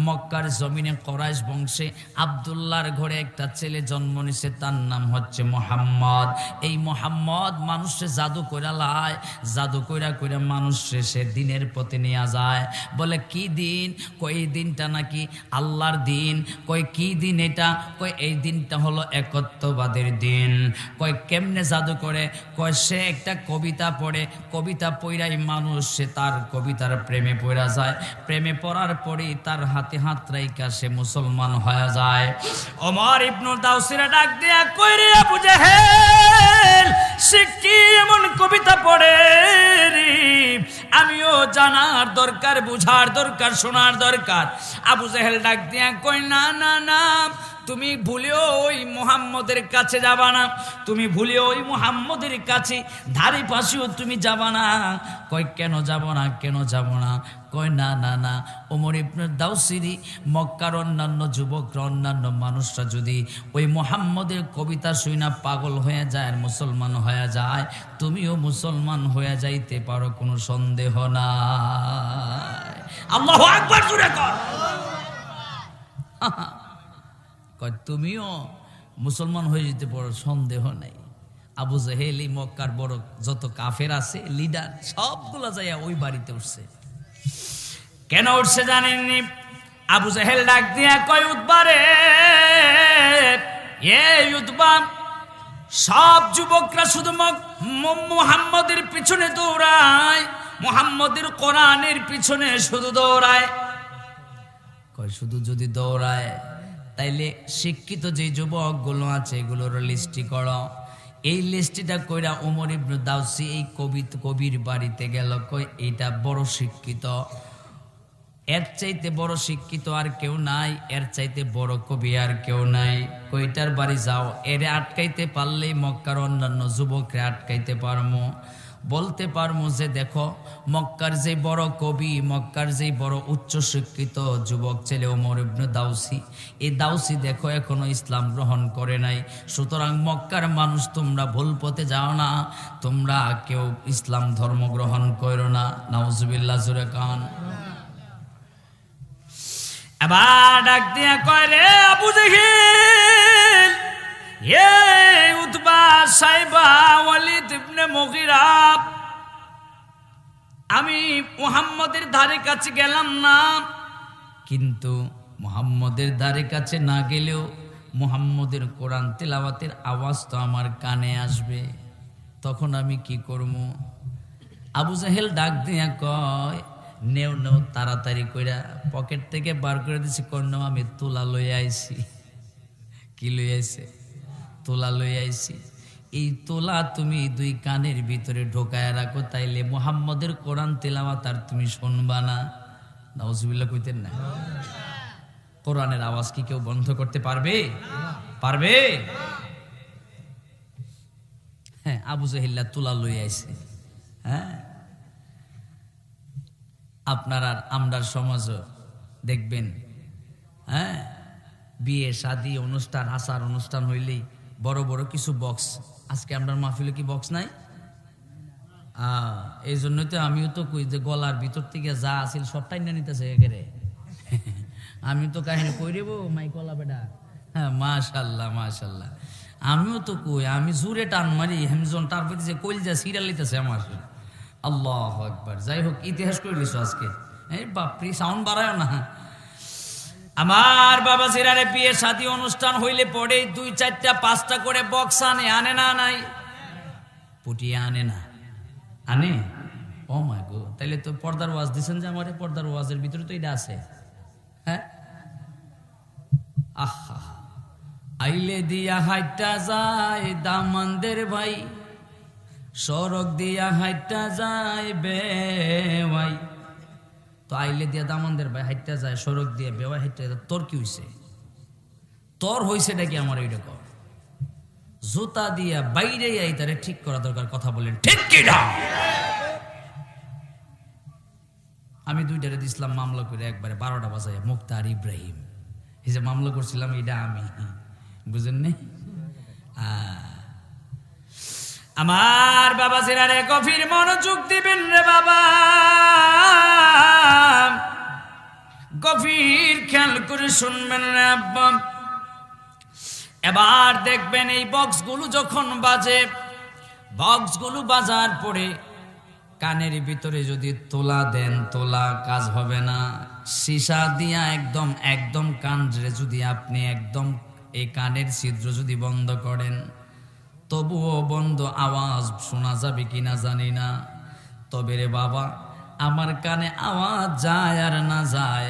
মক্কার জমিনে কুরাইশ বংশে আব্দুল্লাহর ঘরে একটা ছেলে জন্ম নিছে, তার নাম হচ্ছে মুহাম্মদ। এই মুহাম্মদ মানুষে জাদু কইরা লাই, জাদু কইরা মানুষে সে দিনের পথে নিয়ে যায়। বলে, কি দিন? কই এই দিনটা নাকি আল্লাহর দিন। কই কি দিন এটা? কই এই দিনটা হলো একত্ববাদের দিন। কই কেমনে জাদু করে? কই সে একটা কবিতা পড়ে, কবিতা পড়াই মানুষ সে তার কবিতার প্রেমে পড়া যায়, প্রেমে পড়ার পরেই তার হাতে হাত রাইখা সে মুসলমান হয়ে যায়। ওমর ইবনে দাউসিরা ডাক দিয়া কই, রে আবু জাহেল, সে কি এমন কবিতা পড়ে রে? আমিও জানার দরকার, বুঝার দরকার, শোনার দরকার। আবু জাহেল ডাক দিয়া কই, না না না, তুমি ভুলেও ওই মুহাম্মদের কাছে যাবা না, তুমি ভুলেও ওই মুহাম্মদের কাছে ধারে পাশেও তুমি যাবা না। কয়, কেন যাব না, কেন যাব না? কয়, না না না, ওমর ইবনে দাউসিরি মক্কার অন্যান্য যুবকরা, অন্যান্য মানুষরা যদি ওই মুহাম্মদের কবিতা শুনা পাগল হয়ে যায় আর মুসলমান হয়ে যায়, তুমিও মুসলমান হয়ে যাইতে পারো, কোনো সন্দেহ নাই। আল্লাহু আকবার জোরে কর। কয়, তুমিও মুসলমান হয়ে যেতে পারো, সন্দেহ নাই। আবু জাহেল এই মক্কার বড় যত কাফের আছে লিডার, সবগুলা যাইয়া ওই বাড়িতে উঠছে। কেন উঠছে জানেননি? আবু জাহেল ডাক দিয়া কয়, উতবা রে, এ উতবা, সব যুবকরা শুধু মুহাম্মদের পিছনে দৌড়ায়, মুহাম্মদের কোরআনের পিছনে শুধু দৌড়ায়। কয়, শুধু যদি দৌড়ায় তাইলে শিক্ষিত যে যুবকগুলো আছে এগুলোর লিস্টি করো। এই লিস্টিটা কইরা ওমর ইবনে দাউসি এই কবির বাড়িতে গেল। কই, এইটা বড় শিক্ষিত, এর চাইতে বড় শিক্ষিত আর কেউ নাই, এর চাইতে বড় কবি আর কেউ নাই। কইটার বাড়ি যাও, এরে আটকাইতে পারলেই মক্কার অন্যান্য যুবকরা আটকাইতে পারমো, বলতে পারমো যে দেখো মক্কার যে বড় কবি, মক্কার যে বড় উচ্চ শিক্ষিত যুবক ছেলে ওমর ইবনে দাউসি, এই দাউসি দেখো এখনো ইসলাম গ্রহণ করে নাই। সুতরাং মক্কার মানুষ, তোমরা ভুল পথে যাও না, তোমরা কেউ ইসলাম ধর্ম গ্রহণ করো না। নাউজুবিল্লাহ, জোরে কান। আবার ডাক দিয়া কয়, রে আবু জাহেল, এ উতবা সাইবা, ওয়ালিদ ইবনে মুগীরা, আমি মুহাম্মদের ধারে কাছে গেলাম না, কিন্তু মুহাম্মদের ধারে কাছে না গেলেও মুহাম্মদের কোরআন তিলাওয়াতের আওয়াজ তো আমার কানে আসবে, তখন আমি কি করব? আবু জাহেল ডাক দিয়া কয়, নেও নেও, তাড়াতাড়ি কইরা পকেট থেকে বার করে দিছি। কন্যা, আমি তুলা লই আইছি। কি লই আইছে? তুলা লই আইছি। এই তুলা তুমি দুই কানের ভিতরে ঢোকায় রাখো, তাইলে মুহাম্মদের কোরআন তিলাওয়াত আর তুমি শুনবা না। নাউজুবিল্লাহ কইতেন না? কোরআনের আওয়াজ কি কেউ বন্ধ করতে পারবে? পারবে? হ্যাঁ, আবু জাহেল তুলা লই আইছে। হ্যাঁ, আপনার আর আমরার সমাজও দেখবেন, হ্যাঁ, বিয়ে শাদী অনুষ্ঠান, আচার অনুষ্ঠান হইলেই বড় বড় কিছু বক্স। আজকে আপনার মাহফিলে কি বক্স নাই? এই জন্যই তো আমিও তো কই যে গলার ভিতর থেকে যা আছিল সবটাই নিয়ে নিতেছে একেবারে। আমি তো কাহিনী কই রেবো মাই কলা বেটা। হ্যাঁ, মাশাল্লাহ মাশাল্লাহ। আমিও তো কই, আমি জোরে টান মারি, হেমজন তার প্রতি যে কইল যা সিরিয়াল লিতেছে আমার। আল্লাহু আকবার। যাই হোক, ইতিহাস করে লিছো আজকে, এই বাপরি, সাউন্ড বাড়ায় না। আমার বাবা জিরারে বিয়ে শাদী অনুষ্ঠান হইলে পরে 2, 4, 5টা করে বক্স আনে না? নাই পুটিয়ে আনে না? আনে। ও মাই গো, তাইলে তো পর্দার ওয়াজ দিছেন যে আমারে, পর্দার ওয়াজের ভিতরে তো এটা আছে। হ্যাঁ, আহা, আইলে দিয়া হাইটা যায় দামানদের ভাই, সড়ক দিয়া হাইটা যায় বেওয়াই। তো আইলে দিয়া দামানদের ভাই হাইটা যায়, সড়ক দিয়ে বেওয়াই হাইটা যায়, তোর কি হইছে? তোর হইছে নাকি আমার এইটা কর? জুতা দিয়া বাইরে আই, তারে ঠিক করা দরকার। কথা বলেন ঠিক কি না? আমি 2টারে দিছিলাম মামলা করে একবারে 12টা বাজায়। মুক্তার ইব্রাহিম, এই যে মামলা করছিলাম এটা আমি, বুঝেন নি? আমার বাবা জিরারে গভীর মনোযোগ দিবেন রে বাবা, গভীর খেয়াল করে শুনবেন রে আব্বা। এবার দেখবেন এই বক্সগুলো যখন বাজে, বক্সগুলো বাজার পরে কানের ভিতরে যদি তোলা দেন, তোলা কাজ হবে না। সীসা দিয়া একদম কানরে যদি আপনি একদম এই কানের ছিদ্র যদি বন্ধ করেন, তবুও বন্ধ আওয়াজ শোনা যাবে কিনা জানি না। তবে রে বাবা, আমার কানে আওয়াজ যায় আর না যায়,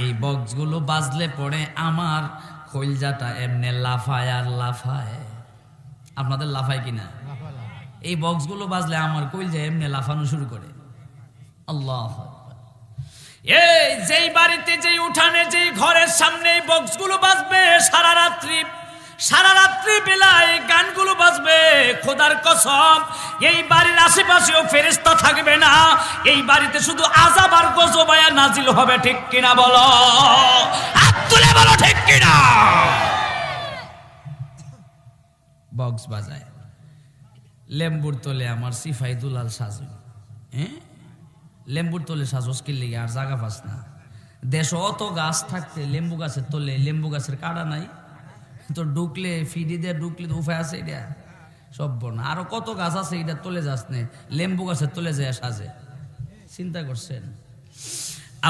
এই বক্সগুলো বাজলে পরে আমার কলজাটা এমনি লাফায় আর লাফায়। আপনাদের লাফায় কিনা? এই বক্সগুলো বাজলে আমার কলজা এমনি লাফানো শুরু করে। আল্লাহ, এই যেই বাড়িতে, যেই উঠানে, যেই ঘরের সামনে এই বক্সগুলো বাজবে, সারা রাত্রি বেলা এই গানগুলো বাজবে, খোদার কসম এই বাড়ির আশেপাশেও ফেরেশতা থাকবে না। এই বাড়িতে শুধু আযাব আর গজব আয়া নাজিল হবে। ঠিক কিনা বলো? হাত তুলে বলো ঠিক কিনা? বক্স বাজায়, লেম্বুর তোলে আমার সিফাই দুলাল সাজু। হ্যাঁ, লেম্বুর তোলে সাজস কি লিগে? আর জাগা পাস না। দেশ অত গাছ থাকতে লেম্বু গাছের তোলে, লেম্বু গাছের কাটা নাই তো, ঢুকলে ফিডি দিয়ে ঢুকলে তো উপায় আছে? এটা সব বর্ণ আরো কত গাছ আছে, এটা তোলে যাস নে, লেম্বু গাছের তোলে যায় সাজে। চিন্তা করছেন?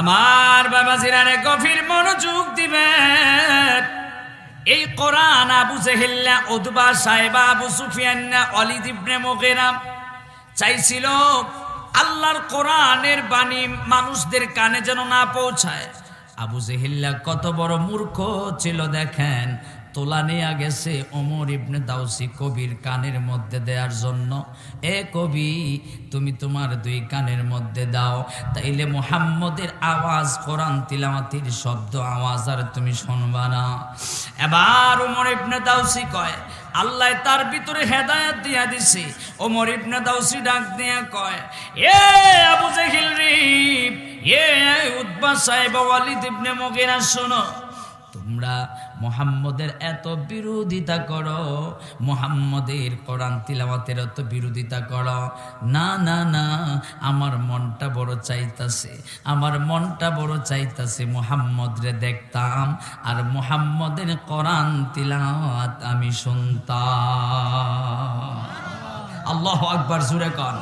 আমার বাবা জিরানে গভীর মনোযোগ দিবেন। এই কোরআন আবু জেহেল, উতবা, সাইবা, আবু সুফিয়ান, ওয়ালিদ ইবনে মুগীরা চাইছিল আল্লাহর কোরআনের বাণী মানুষদের কানে যেন না পৌঁছায়। আবু জেহেল কত বড় মূর্খ ছিল দেখেন, তোলা নিয়ে গেছে ওমর ইবনে দাউসি কবির কানের মধ্যে দেওয়ার জন্য। এ কবি, তুমি তোমার 2 কানের মধ্যে দাও, তাইলে মুহাম্মদের আওয়াজ, কোরআন তিলাওয়াতের শব্দ আওয়াজ আর তুমি শুনবা না। এবার ওমর ইবনে দাউসি কয়, আল্লাহ তার ভিতরে হেদায়েত দিয়া দিছে। ওমর ইবনে দাউসি ডাক দিয়া কয়, এ আবু জেহেল রে, এ উতবা, সাইবা, ওয়ালিদ ইবনে মুগীরা, শোনো, তোমরা মুহাম্মদের এত বিরোধিতা করো, মুহাম্মদের কোরআন তিলাওয়াতের এত বিরোধিতা করো, না না না, আমার মনটা বড় চাইতাছে, আমার মনটা বড় চাইতাছে মুহাম্মদরে দেখতাম আর মুহাম্মদের কোরআন তিলাওয়াত আমি শুনতাম। আল্লাহু আকবার, জোরে কন।